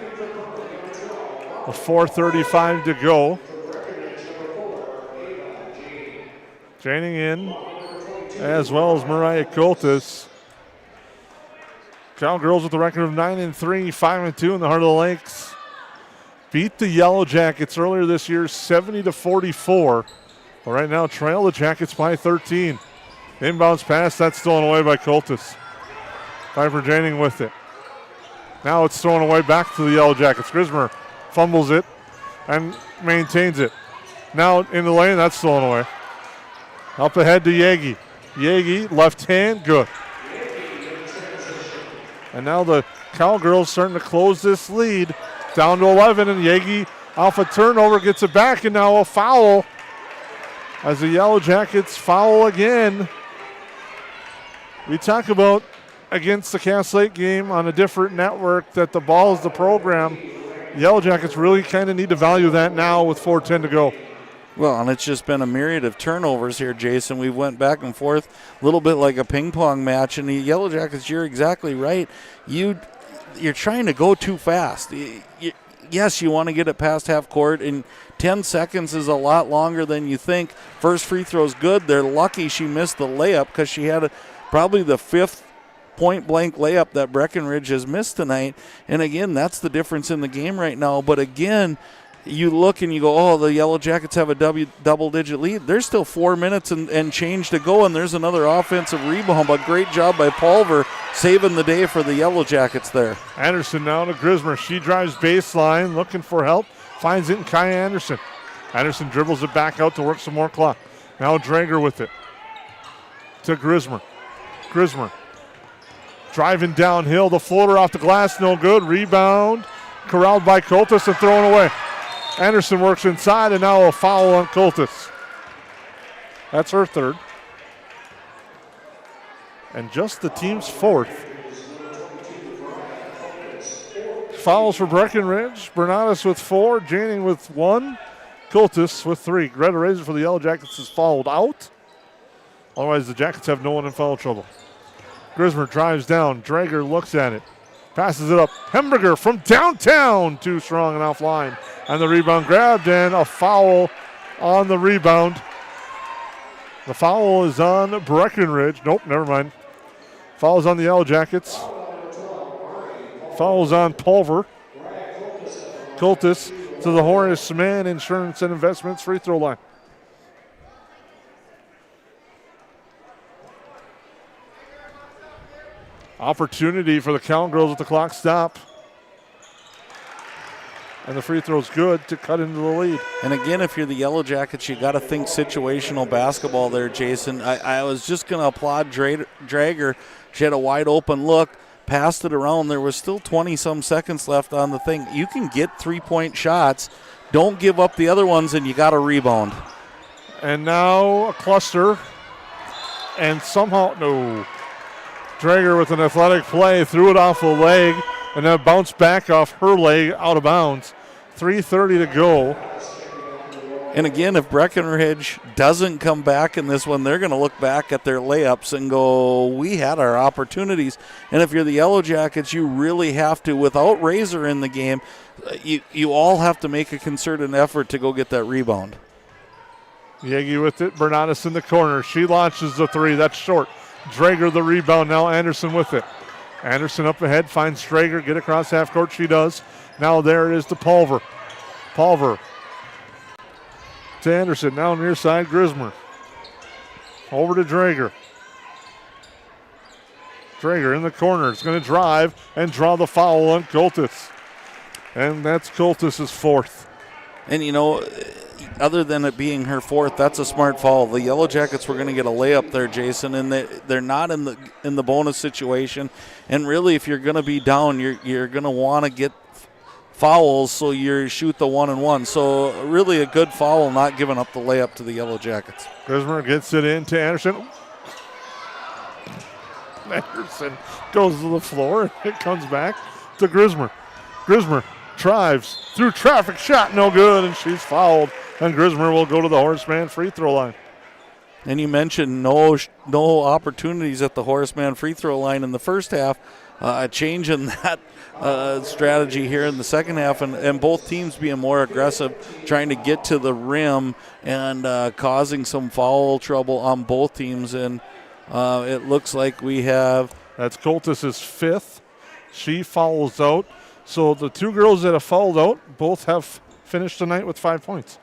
4:35 to go. Training in, as well as Mariah Coltis. Cowgirls with a record of 9-3, 5-2 in the heart of the Lakes. Beat the Yellow Jackets earlier this year, 70-44. But right now, trail the Jackets by 13. Inbounds pass, that's stolen away by Coltis. Piper Janning with it. Now it's thrown away back to the Yellow Jackets. Grismer fumbles it and maintains it. Now in the lane, that's stolen away. Up ahead to Yagi. Yagi, left hand, good. And now the Cowgirls starting to close this lead. Down to 11, and Yagi off a turnover gets it back, and now a foul as the Yellow Jackets foul again. We talk about against the Cass Lake game on a different network that the ball is the program. The Yellow Jackets really kind of need to value that now with 4:10 to go. Well, and it's just been a myriad of turnovers here, Jason. We went back and forth a little bit like a ping pong match, and the Yellow Jackets, you're exactly right. You're trying to go too fast. Yes, you want to get it past half court, and 10 seconds is a lot longer than you think. First free throw's good. They're lucky she missed the layup because she had probably the fifth point-blank layup that Breckenridge has missed tonight. And, again, that's the difference in the game right now. But, again, you look and you go, oh, the Yellow Jackets have a double-digit lead. There's still 4 minutes and change to go, and there's another offensive rebound. But great job by Pulver saving the day for the Yellow Jackets there. Anderson now to Grismer. She drives baseline, looking for help. Finds it in Kaya Anderson. Anderson dribbles it back out to work some more clock. Now Drager with it. To Grismer. Grismer driving downhill. The floater off the glass, no good. Rebound. Corralled by Coltis and thrown away. Anderson works inside, and now a foul on Coltis. That's her third. And just the team's fourth. Fouls for Breckenridge. Bernadas with 4, Janning with 1, Coltis with 3. Greta Razor for the Yellow Jackets is fouled out. Otherwise, the Jackets have no one in foul trouble. Grismer drives down. Drager looks at it. Passes it up. Hemberger from downtown. Too strong and offline. And the rebound grabbed, and a foul on the rebound. The foul is on Breckenridge. Nope, never mind. Foul is on the Yellow Jackets. Foul is on Pulver. Coltis to the Horace Mann Insurance and Investments free throw line. Opportunity for the Cowgirls at the clock stop. And the free throw's good to cut into the lead. And again, if you're the Yellow Jackets, you got to think situational basketball there, Jason. I was just going to applaud Drager. She had a wide open look, passed it around. There was still 20-some seconds left on the thing. You can get three-point shots. Don't give up the other ones, and you got to rebound. And now a cluster. And somehow, no. Drager with an athletic play, threw it off a leg, and then bounced back off her leg out of bounds. 3:30 to go. And again, if Breckenridge doesn't come back in this one, they're going to look back at their layups and go, we had our opportunities. And if you're the Yellow Jackets, you really have to, without Razor in the game, you all have to make a concerted effort to go get that rebound. Yegi with it. Bernatus in the corner. She launches the three. That's short. Drager the rebound. Now Anderson with it. Anderson up ahead. Finds Drager. Get across half court. She does. Now there it is to Pulver. Pulver to Anderson. Now near side. Grismer. Over to Drager. Drager in the corner. It's going to drive and draw the foul on Coltis. And that's Coltis' fourth. And, you know, other than it being her fourth, that's a smart foul. The Yellow Jackets were going to get a layup there, Jason, and they're not in the bonus situation. And really, if you're going to be down, you're going to want to get fouls, so you shoot the 1-and-1. So really a good foul, not giving up the layup to the Yellow Jackets. Grismer gets it in to Anderson. Anderson goes to the floor, and it comes back to Grismer. Grismer drives through traffic, shot no good, and she's fouled. And Grismer will go to the Horseman free throw line. And you mentioned no opportunities at the Horseman free throw line in the first half. A change in that strategy here in the second half, and both teams being more aggressive, trying to get to the rim and causing some foul trouble on both teams. And it looks like we have... That's Coltis' fifth. She fouls out. So the two girls that have fouled out both have finished tonight with 5 points.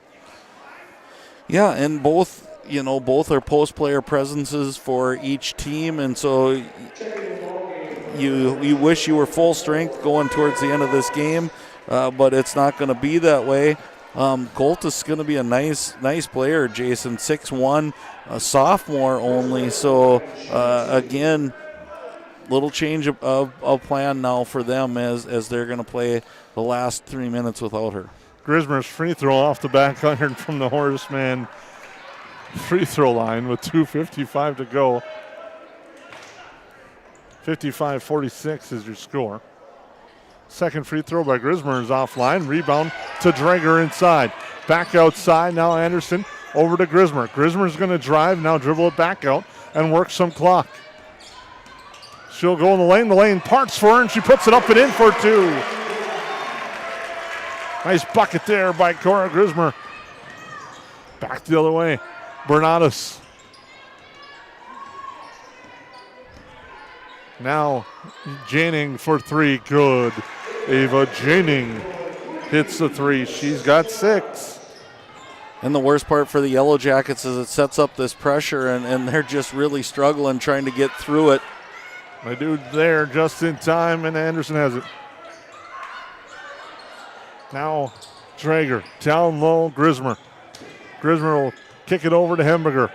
Yeah, and both are post-player presences for each team, and so you wish you were full strength going towards the end of this game, but it's not going to be that way. Colt is going to be a nice player, Jason, 6'1", a sophomore only. So again, little change of plan now for them as they're going to play the last 3 minutes without her. Grismer's free throw off the back iron from the Horseman free throw line with 2:55 to go. 55-46 is your score. Second free throw by Grismer is offline. Rebound to Drager inside. Back outside, now Anderson over to Grismer. Grismer's going to drive, now dribble it back out and work some clock. She'll go in the lane. The lane parts for her, and she puts it up and in for two. Nice bucket there by Cora Grismer. Back the other way. Bernatus. Now Janing for three. Good. Ava Janing hits the three. She's got 6. And the worst part for the Yellow Jackets is it sets up this pressure, and they're just really struggling trying to get through it. My dude there just in time, and Anderson has it. Now Drager down low, Grismer. Grismer will kick it over to Hemberger.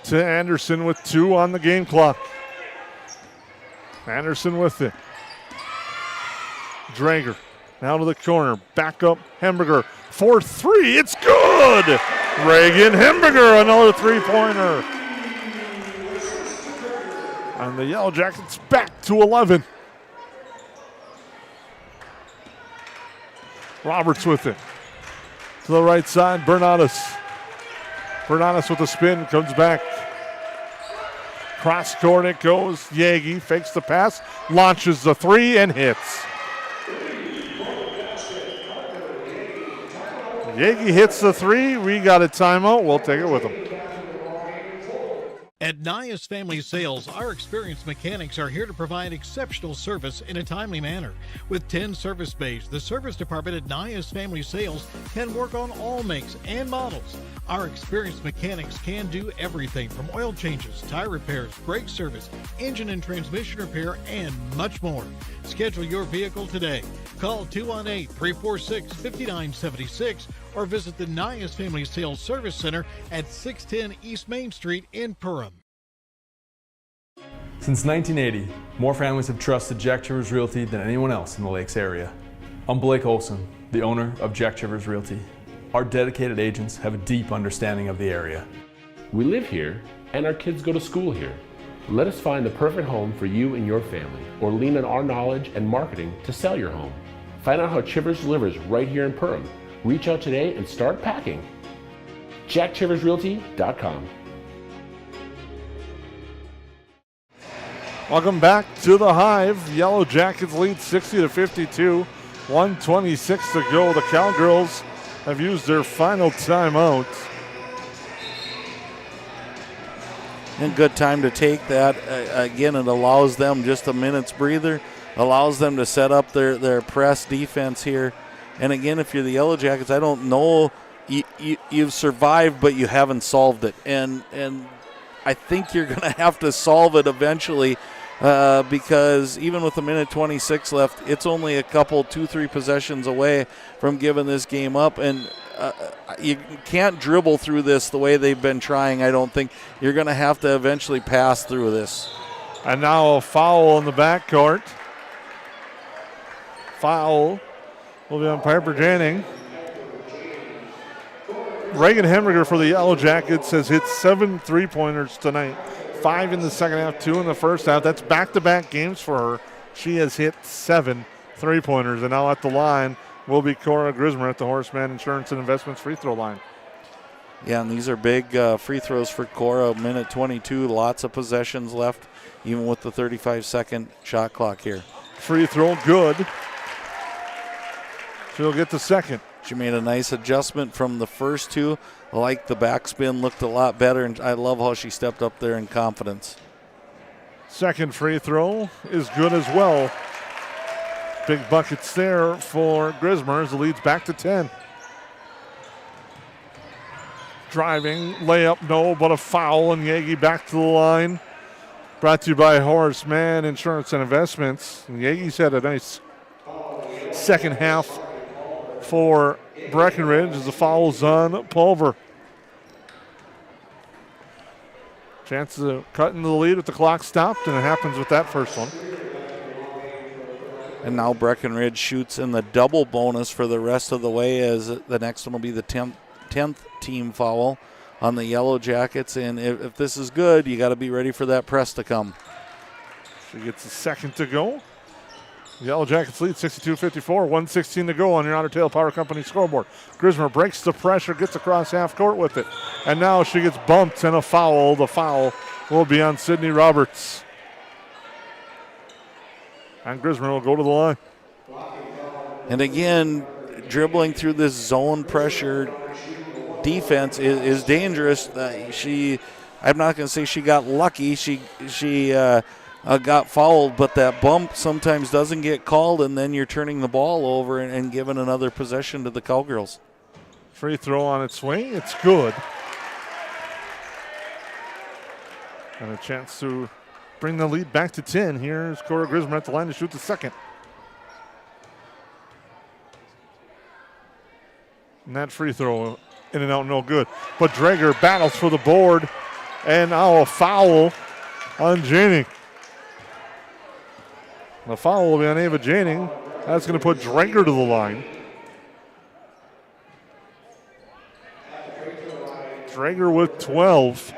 To Anderson with 2 on the game clock. Anderson with it. Drager now to the corner. Back up Hemberger for 3. It's good! Reagan Hemberger, another 3-pointer. And the Yellow Jackets back to 11. Roberts with it. To the right side, Bernatus. Bernatus with a spin, comes back. Cross court it goes. Yagi fakes the pass, launches the 3 and hits. Yagi hits the 3. We got a timeout. We'll take it with him. At Nias Family Sales, our experienced mechanics are here to provide exceptional service in a timely manner. With 10 service bays, the service department at Nias Family Sales can work on all makes and models. Our experienced mechanics can do everything from oil changes, tire repairs, brake service, engine and transmission repair, and much more. Schedule your vehicle today. Call 218-346-5976 or visit the Nias Family Sales Service Center at 610 East Main Street in Perham. Since 1980, more families have trusted Jack Chivers Realty than anyone else in the Lakes area. I'm Blake Olson, the owner of Jack Chivers Realty. Our dedicated agents have a deep understanding of the area. We live here and our kids go to school here. Let us find the perfect home for you and your family, or lean on our knowledge and marketing to sell your home. Find out how Chivers delivers right here in Perham. Reach out today and start packing. JackChiversRealty.com. Welcome back to the Hive. Yellow Jackets lead 60-52. 1:26 to go. The Cowgirls have used their final timeout. And good time to take that. Again, it allows them just a minute's breather, allows them to set up their press defense here. And again, if you're the Yellow Jackets, I don't know, you've survived, but you haven't solved it. And I think you're going to have to solve it eventually because even with a minute 26 left, it's only a couple, 2-3 possessions away from giving this game up. And you can't dribble through this the way they've been trying, I don't think. You're going to have to eventually pass through this. And now a foul in the backcourt. Foul will be on Piper Janning. Reagan Hemriger for the Yellow Jackets has hit 7 3-pointers tonight. 5 in the second half, 2 in the first half. That's back-to-back games for her. She has hit 7 3-pointers. And now at the line will be Cora Grismer at the Horseman Insurance and Investments free throw line. Yeah, and these are big free throws for Cora. Minute 22, lots of possessions left, even with the 35-second shot clock here. Free throw good. She'll get the second. She made a nice adjustment from the first two. I like the backspin, looked a lot better, and I love how she stepped up there in confidence. Second free throw is good as well. Big buckets there for Grismer as the lead's back to 10. Driving, layup, no, but a foul, and Yagi back to the line. Brought to you by Horace Mann Insurance and Investments. And Yagi's had a nice second half for Breckenridge as the foul's on Pulver. Chances of cutting the lead with the clock stopped, and it happens with that first one. And now Breckenridge shoots in the double bonus for the rest of the way, as the next one will be the 10th team foul on the Yellow Jackets. And if this is good, you got to be ready for that press to come. She gets a second to go. The Yellow Jackets lead 62-54, 1:16 to go on your Otter Tail Power Company scoreboard. Grismer breaks the pressure, gets across half court with it. And now she gets bumped and a foul. The foul will be on Sydney Roberts. And Grismer will go to the line. And again, dribbling through this zone pressure defense is dangerous. I'm not going to say she got lucky. She got fouled, but that bump sometimes doesn't get called, and then you're turning the ball over and giving another possession to the Cowgirls. Free throw on its way. It's good. And a chance to bring the lead back to 10. Here's Cora Grismer at the line to shoot the second. And that free throw in and out, no good. But Drager battles for the board, and now a foul on Janning. The foul will be on Ava Janning. That's going to put Drager to the line. Drager with 12.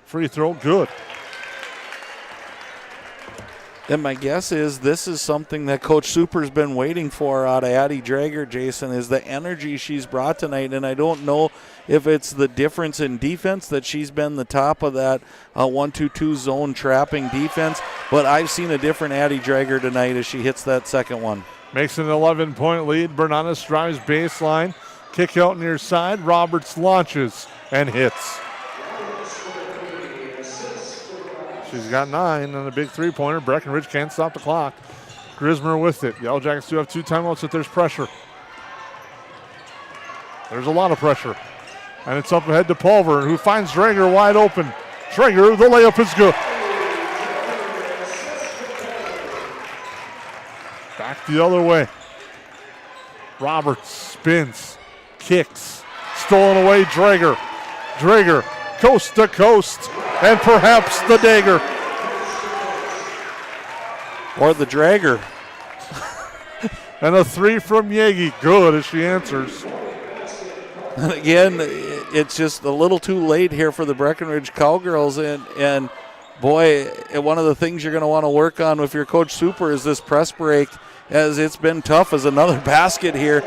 Free throw, good. And my guess is this is something that Coach Super's been waiting for out of Addie Drager, Jason, is the energy she's brought tonight. And I don't know if it's the difference in defense that she's been the top of that 1-2-2 zone trapping defense, but I've seen a different Addie Drager tonight as she hits that second one. Makes an 11-point lead. Bernanis drives baseline. Kick out near side. Roberts launches and hits. She's got 9 on a big three-pointer. Breckenridge can't stop the clock. Grismer with it. Yellow Jackets do have 2 timeouts if there's pressure. There's a lot of pressure. And it's up ahead to Pulver, who finds Drager wide open. Drager, the layup is good. Back the other way. Roberts spins, kicks, stolen away, Drager. Drager, coast to coast, and perhaps the dagger. Or the dragger. And a 3 from Yagi, good as she answers. And again, it's just a little too late here for the Breckenridge Cowgirls, and boy, one of the things you're going to want to work on with your Coach Super is this press break, as it's been tough as another basket here.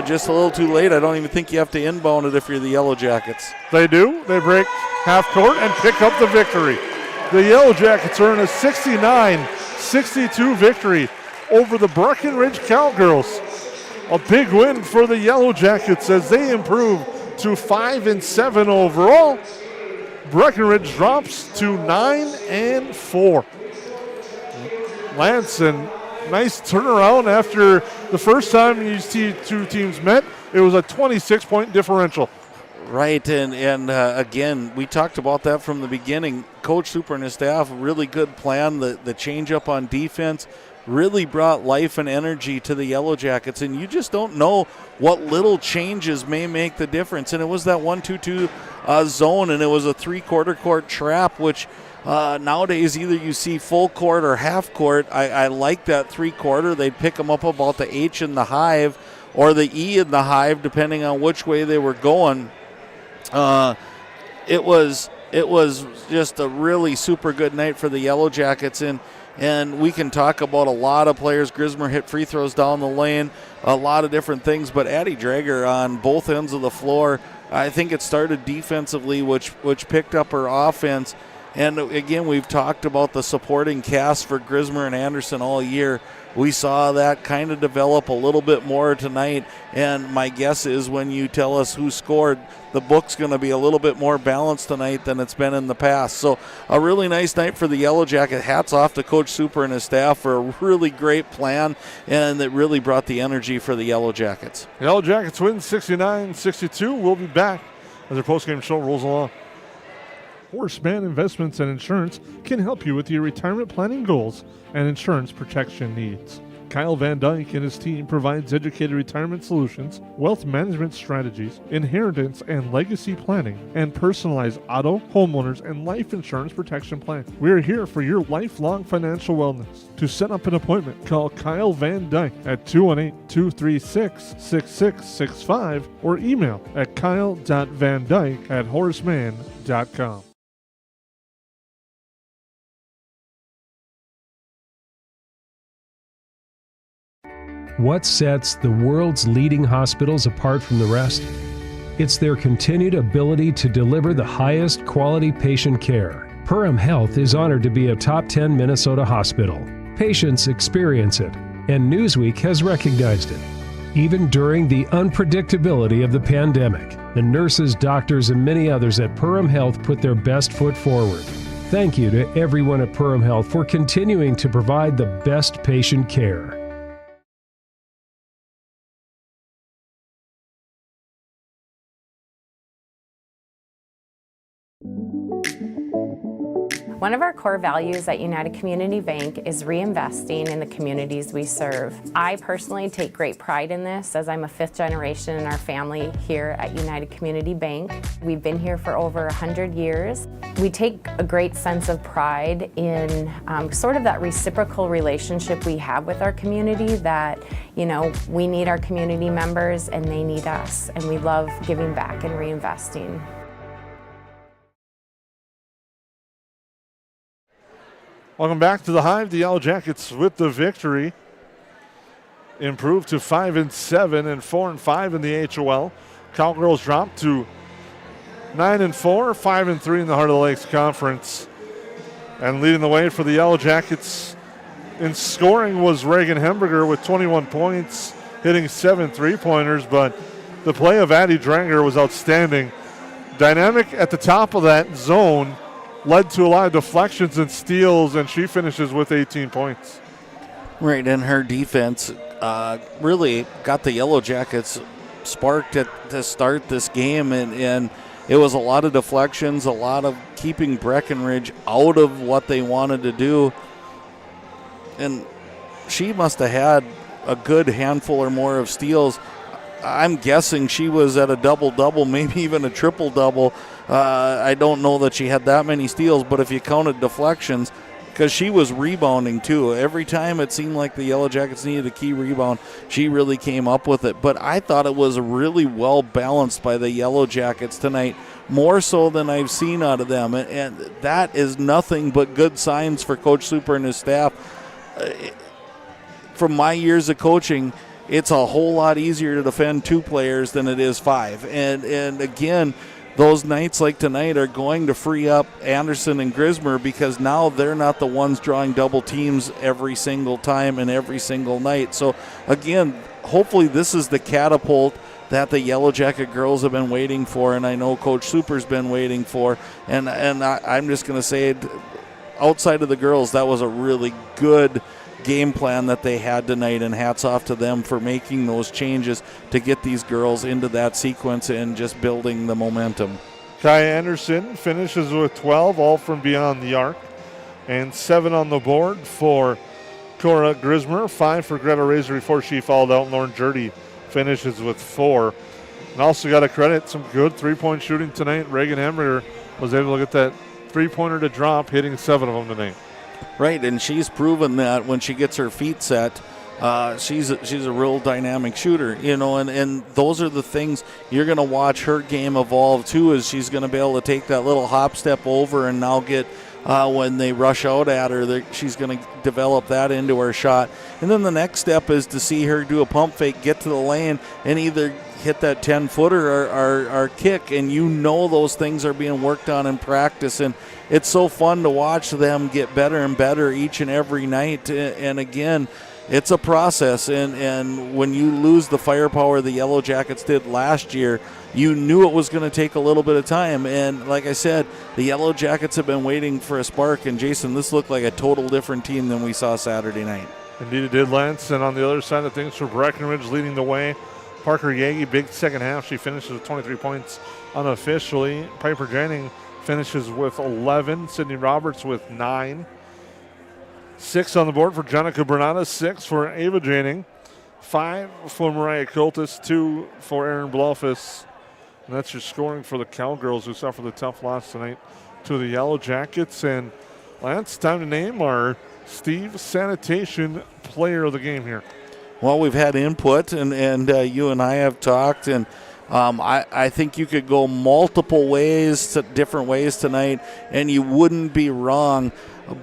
Just a little too late. I don't even think you have to inbound it if you're the Yellow Jackets. They do. They break half court and pick up the victory. The Yellow Jackets earn a 69-62 victory over the Breckenridge Cowgirls. A big win for the Yellow Jackets as they improve to 5-7 overall. Breckenridge drops to 9-4. Lance, and nice turnaround after the first time these two teams met. It was a 26-point differential. Right, and again, we talked about that from the beginning. Coach Super and his staff, really good plan. The change-up on defense really brought life and energy to the Yellow Jackets, and you just don't know what little changes may make the difference. And it was that 1-2-2 zone, and it was a three-quarter court trap, which nowadays either you see full court or half court. I like that three-quarter. They'd pick them up about the H in the Hive or the E in the Hive, depending on which way they were going. It was just a really super good night for the Yellow Jackets, and we can talk about a lot of players. Grismer hit free throws down the lane, a lot of different things, but Addie Drager on both ends of the floor, I think it started defensively, which picked up her offense. And again, we've talked about the supporting cast for Grismer and Anderson all year. We saw that kind of develop a little bit more tonight, and my guess is when you tell us who scored, the book's going to be a little bit more balanced tonight than it's been in the past. So a really nice night for the Yellow Jacket. Hats off to Coach Super and his staff for a really great plan, and it really brought the energy for the Yellow Jackets. Yellow Jackets win 69-62. We'll be back as our postgame show rolls along. Horseman Investments and Insurance can help you with your retirement planning goals and insurance protection needs. Kyle Van Dyke and his team provides educated retirement solutions, wealth management strategies, inheritance and legacy planning, and personalized auto, homeowners, and life insurance protection plans. We are here for your lifelong financial wellness. To set up an appointment, call Kyle Van Dyke at 218-236-6665 or email at kyle.vandyke@horseman.com. What sets the world's leading hospitals apart from the rest? It's their continued ability to deliver the highest quality patient care. Perham Health is honored to be a top 10 Minnesota hospital. Patients experience it, and Newsweek has recognized it. Even during the unpredictability of the pandemic, the nurses, doctors, and many others at Perham Health put their best foot forward. Thank you to everyone at Perham Health for continuing to provide the best patient care. One of our core values at United Community Bank is reinvesting in the communities we serve. I personally take great pride in this, as I'm a fifth generation in our family here at United Community Bank. We've been here for over 100 years. We take a great sense of pride in sort of that reciprocal relationship we have with our community, that, you know, we need our community members and they need us, and we love giving back and reinvesting. Welcome back to the Hive. The Yellow Jackets with the victory. Improved to 5-7 and 4-5 in the HOL. Cowgirls dropped to 9-4, 5-3 in the Heart of the Lakes Conference. And leading the way for the Yellow Jackets in scoring was Reagan Hemberger with 21 points, hitting 7 3-pointers, but the play of Addie Dranger was outstanding. Dynamic at the top of that zone, led to a lot of deflections and steals, and she finishes with 18 points. Right, and her defense really got the Yellow Jackets sparked to start this game, and it was a lot of deflections, a lot of keeping Breckenridge out of what they wanted to do. And she must have had a good handful or more of steals. I'm guessing she was at a double-double, maybe even a triple-double. I don't know that she had that many steals, but if you counted deflections, because she was rebounding too. Every time it seemed like the Yellow Jackets needed a key rebound, she really came up with it. But I thought it was really well balanced by the Yellow Jackets tonight, more so than I've seen out of them. And that is nothing but good signs for Coach Super and his staff. From my years of coaching, it's a whole lot easier to defend 2 players than it is 5. And again, those nights like tonight are going to free up Anderson and Grismer, because now they're not the ones drawing double teams every single time and every single night. So again, hopefully this is the catapult that the Yellow Jacket girls have been waiting for, and I know Coach Super's been waiting for. And I'm just going to say, outside of the girls, that was a really good game plan that they had tonight, and hats off to them for making those changes to get these girls into that sequence and just building the momentum. Kai Anderson finishes with 12, all from beyond the arc, and 7 on the board for Cora Grismer, 5 for Greta Razor before she fouled out. Lauren Jurdy finishes with 4. And also got to credit some good three-point shooting tonight. Reagan Hamburger was able to get that three-pointer to drop, hitting 7 of them tonight. Right, and she's proven that when she gets her feet set, she's a real dynamic shooter, and those are the things you're going to watch her game evolve too, is she's going to be able to take that little hop step over and now get, when they rush out at her, she's going to develop that into her shot. And then the next step is to see her do a pump fake, get to the lane, and either hit that 10-footer or kick, and those things are being worked on in practice, and it's so fun to watch them get better and better each and every night. And again, it's a process, and when you lose the firepower the Yellow Jackets did last year, you knew it was going to take a little bit of time. And like I said, the Yellow Jackets have been waiting for a spark, and Jason, this looked like a total different team than we saw Saturday night. Indeed it did, Lance. And on the other side of things, for Breckenridge leading the way, Parker Yagi, big second half. She finishes with 23 points unofficially. Piper Janning finishes with 11. Sydney Roberts with 9. 6 on the board for Jenica Bernada, 6 for Ava Janning, 5 for Mariah Coltis, 2 for Aaron Blofus. And that's your scoring for the Cowgirls, who suffered the tough loss tonight to the Yellow Jackets. And Lance, time to name our Steve Sanitation Player of the Game here. Well, we've had input, and you and I have talked, and I think you could go multiple ways, different ways tonight, and you wouldn't be wrong.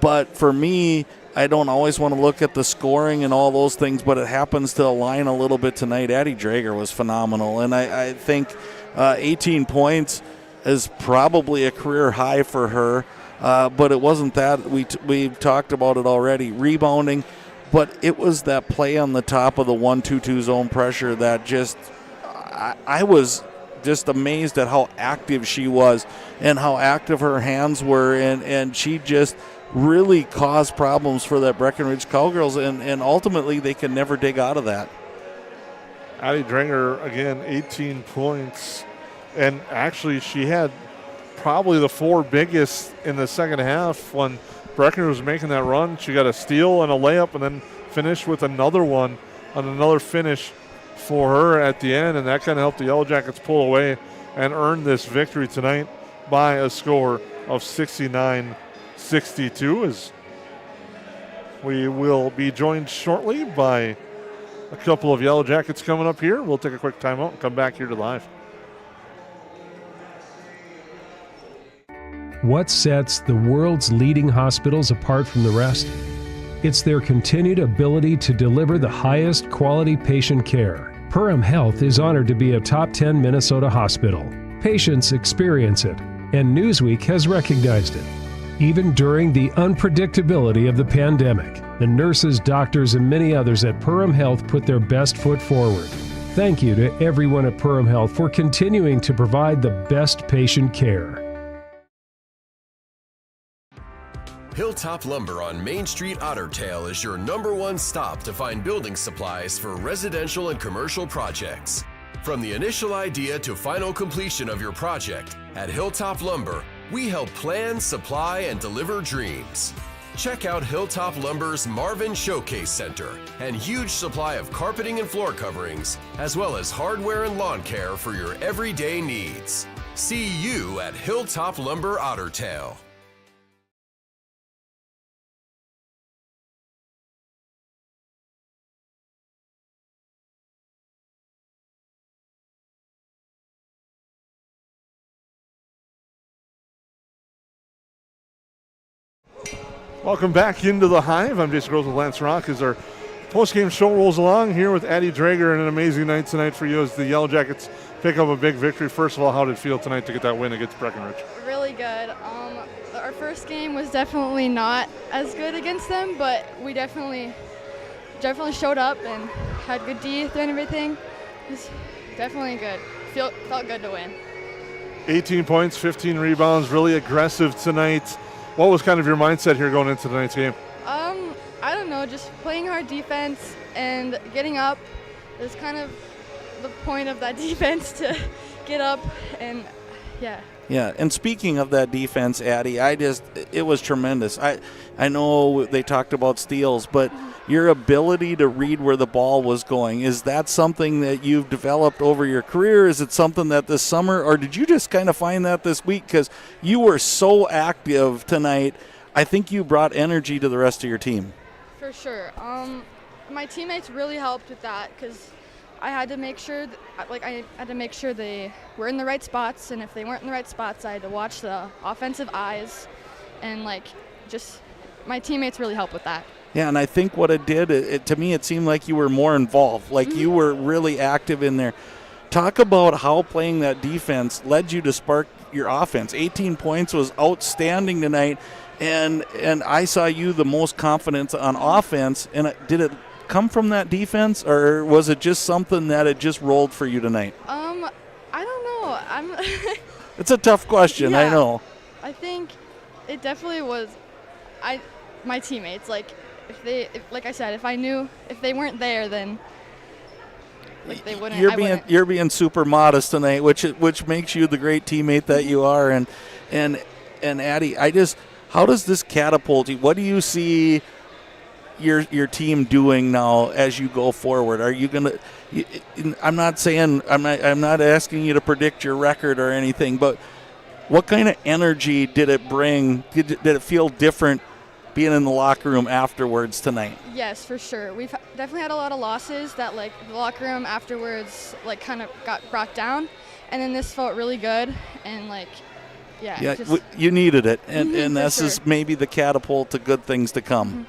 But for me, I don't always want to look at the scoring and all those things, but it happens to align a little bit tonight. Addie Drager was phenomenal, and I think 18 points is probably a career high for her, but it wasn't that. We've talked about it already. Rebounding. But it was that play on the top of the 1-2-2 zone pressure that just, I was just amazed at how active she was and how active her hands were. And she just really caused problems for that Breckenridge Cowgirls. And ultimately, they can never dig out of that. Addie Dranger, again, 18 points. And actually, she had probably the 4 biggest in the second half when Breckenridge was making that run. She got a steal and a layup, and then finished with another one on another finish for her at the end, and that kind of helped the Yellow Jackets pull away and earn this victory tonight by a score of 69-62. As we will be joined shortly by a couple of Yellow Jackets coming up here. We'll take a quick timeout and come back here to live. What sets the world's leading hospitals apart from the rest? It's their continued ability to deliver the highest quality patient care. Perham Health is honored to be a top 10 Minnesota hospital. Patients experience it, and Newsweek has recognized it. Even during the unpredictability of the pandemic, the nurses, doctors, and many others at Perham Health put their best foot forward. Thank you to everyone at Perham Health for continuing to provide the best patient care. Hilltop Lumber on Main Street Ottertail is your #1 stop to find building supplies for residential and commercial projects. From the initial idea to final completion of your project, at Hilltop Lumber, we help plan, supply, and deliver dreams. Check out Hilltop Lumber's Marvin Showcase Center and huge supply of carpeting and floor coverings, as well as hardware and lawn care for your everyday needs. See you at Hilltop Lumber Ottertail. Welcome back into the Hive. I'm Jason Gross with Lance Rock as our postgame show rolls along here with Addie Drager, and an amazing night tonight for you as the Yellowjackets pick up a big victory. First of all, how did it feel tonight to get that win against Breckenridge? Really good. Our first game was definitely not as good against them, but we definitely showed up and had good D and everything. It was definitely good. Felt good to win. 18 points, 15 rebounds, really aggressive tonight. What was kind of your mindset here going into tonight's game? I don't know, just playing hard defense and getting up is kind of the point of that defense, to get up and yeah. Yeah, and speaking of that defense, Addie, it was tremendous. I know they talked about steals, but your ability to read where the ball was going, is that something that you've developed over your career? Is it something that this summer, or did you just kind of find that this week? Because you were so active tonight. I think you brought energy to the rest of your team. For sure. My teammates really helped with that, because I had to make sure they were in the right spots, and if they weren't in the right spots, I had to watch the offensive eyes, and just my teammates really helped with that. Yeah, and I think what it did, to me, it seemed like you were more involved, you were really active in there. Talk about how playing that defense led you to spark your offense. 18 points was outstanding tonight, and I saw you the most confident on offense. And did it come from that defense, or was it just something that it just rolled for you tonight? I don't know. It's a tough question, yeah, I know. I think it definitely was my teammates. Like I said, if I knew if they weren't there, then they wouldn't. You're being super modest tonight, which makes you the great teammate that you are. And Addie, how does this catapult you? What do you see your team doing now as you go forward? Are you gonna? I'm not asking you to predict your record or anything, but what kind of energy did it bring? Did it feel different being in the locker room afterwards tonight? Yes, for sure. We've definitely had a lot of losses that the locker room afterwards kind of got brought down, and then this felt really good, and you needed it, and this sure. is maybe the catapult to good things to come. Mm-hmm.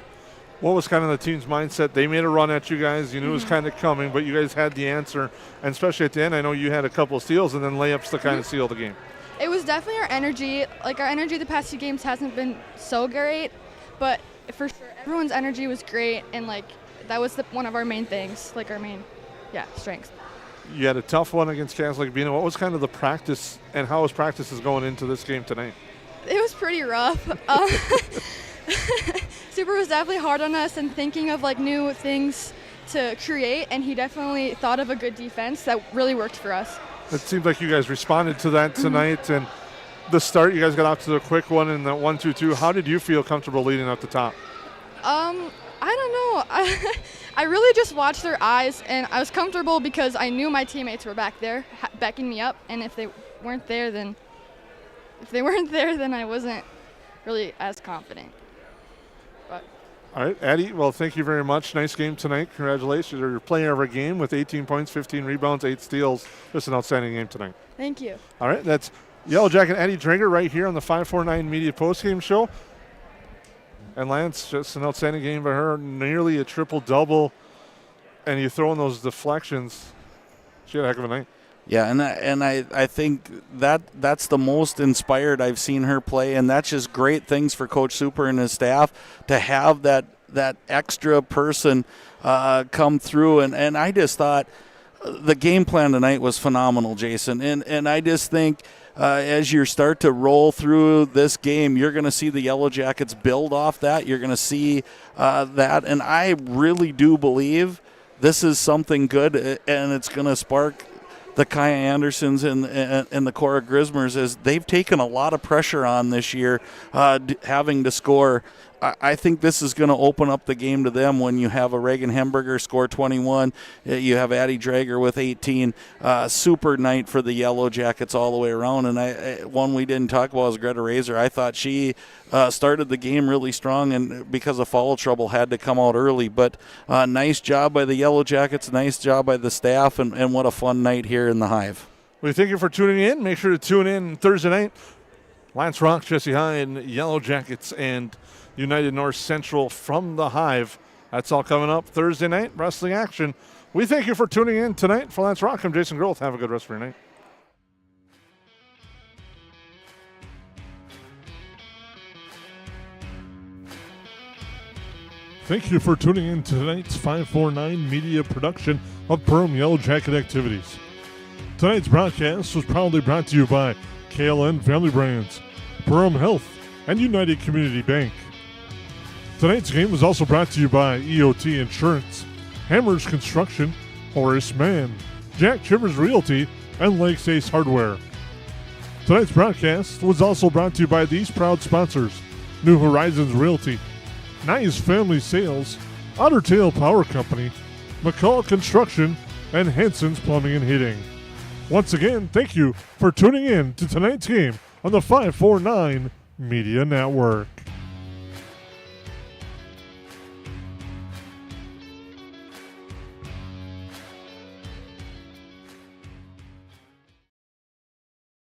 What was kind of the team's mindset? They made a run at you guys. You knew it was kind of coming, but you guys had the answer. And especially at the end, I know you had a couple of steals and then layups to kind of seal the game. It was definitely our energy. Our energy the past 2 games hasn't been so great, but for sure everyone's energy was great, and that was one of our main things, our main strengths. You had a tough one against Catholic Bena. What was kind of the practice, and how was practices going into this game tonight? It was pretty rough. Super was definitely hard on us and thinking of new things to create, and he definitely thought of a good defense that really worked for us. It seems like you guys responded to that tonight, and the start, you guys got out to the quick one in the 1-2-2. How did you feel comfortable leading up the top? I don't know. I really just watched their eyes, and I was comfortable because I knew my teammates were back there backing me up, and if they weren't there, then I wasn't really as confident. All right, Addie, well, thank you very much. Nice game tonight. Congratulations. You're player of our game with 18 points, 15 rebounds, 8 steals. Just an outstanding game tonight. Thank you. All right, that's Yellowjacket Addie Drager right here on the 549 Media Postgame Show. And Lance, just an outstanding game by her. Nearly a triple-double. And you throw in those deflections. She had a heck of a night. Yeah, and I think that's the most inspired I've seen her play, and that's just great things for Coach Super and his staff to have that extra person come through. And I just thought the game plan tonight was phenomenal, Jason. And I just think as you start to roll through this game, you're going to see the Yellowjackets build off that. You're going to see that. And I really do believe this is something good, and it's going to spark the Kaya Andersons and the Cora Grismers, as they've taken a lot of pressure on this year, having to score. I think this is going to open up the game to them when you have a Reagan Hemberger score 21. You have Addie Drager with 18. Super night for the Yellowjackets all the way around. And one we didn't talk about was Greta Razor. I thought she started the game really strong, and because of foul trouble had to come out early. But nice job by the Yellowjackets. Nice job by the staff, and what a fun night here in the Hive. We thank you for tuning in. Make sure to tune in Thursday night. Lance Rock, Jesse Hyde, Yellowjackets, and United North Central from the Hive. That's all coming up Thursday night, wrestling action. We thank you for tuning in tonight. For Lance Rock, I'm Jason Groth. Have a good rest of your night. Thank you for tuning in to tonight's 549 media production of Perham Yellowjacket activities. Tonight's broadcast was proudly brought to you by KLN Family Brands, Perham Health, and United Community Bank. Tonight's game was also brought to you by EOT Insurance, Hammers Construction, Horace Mann, Jack Chivers Realty, and Lakes Ace Hardware. Tonight's broadcast was also brought to you by these proud sponsors: New Horizons Realty, Nice Family Sales, Otter Tail Power Company, McCall Construction, and Hanson's Plumbing and Heating. Once again, thank you for tuning in to tonight's game on the 549 Media Network.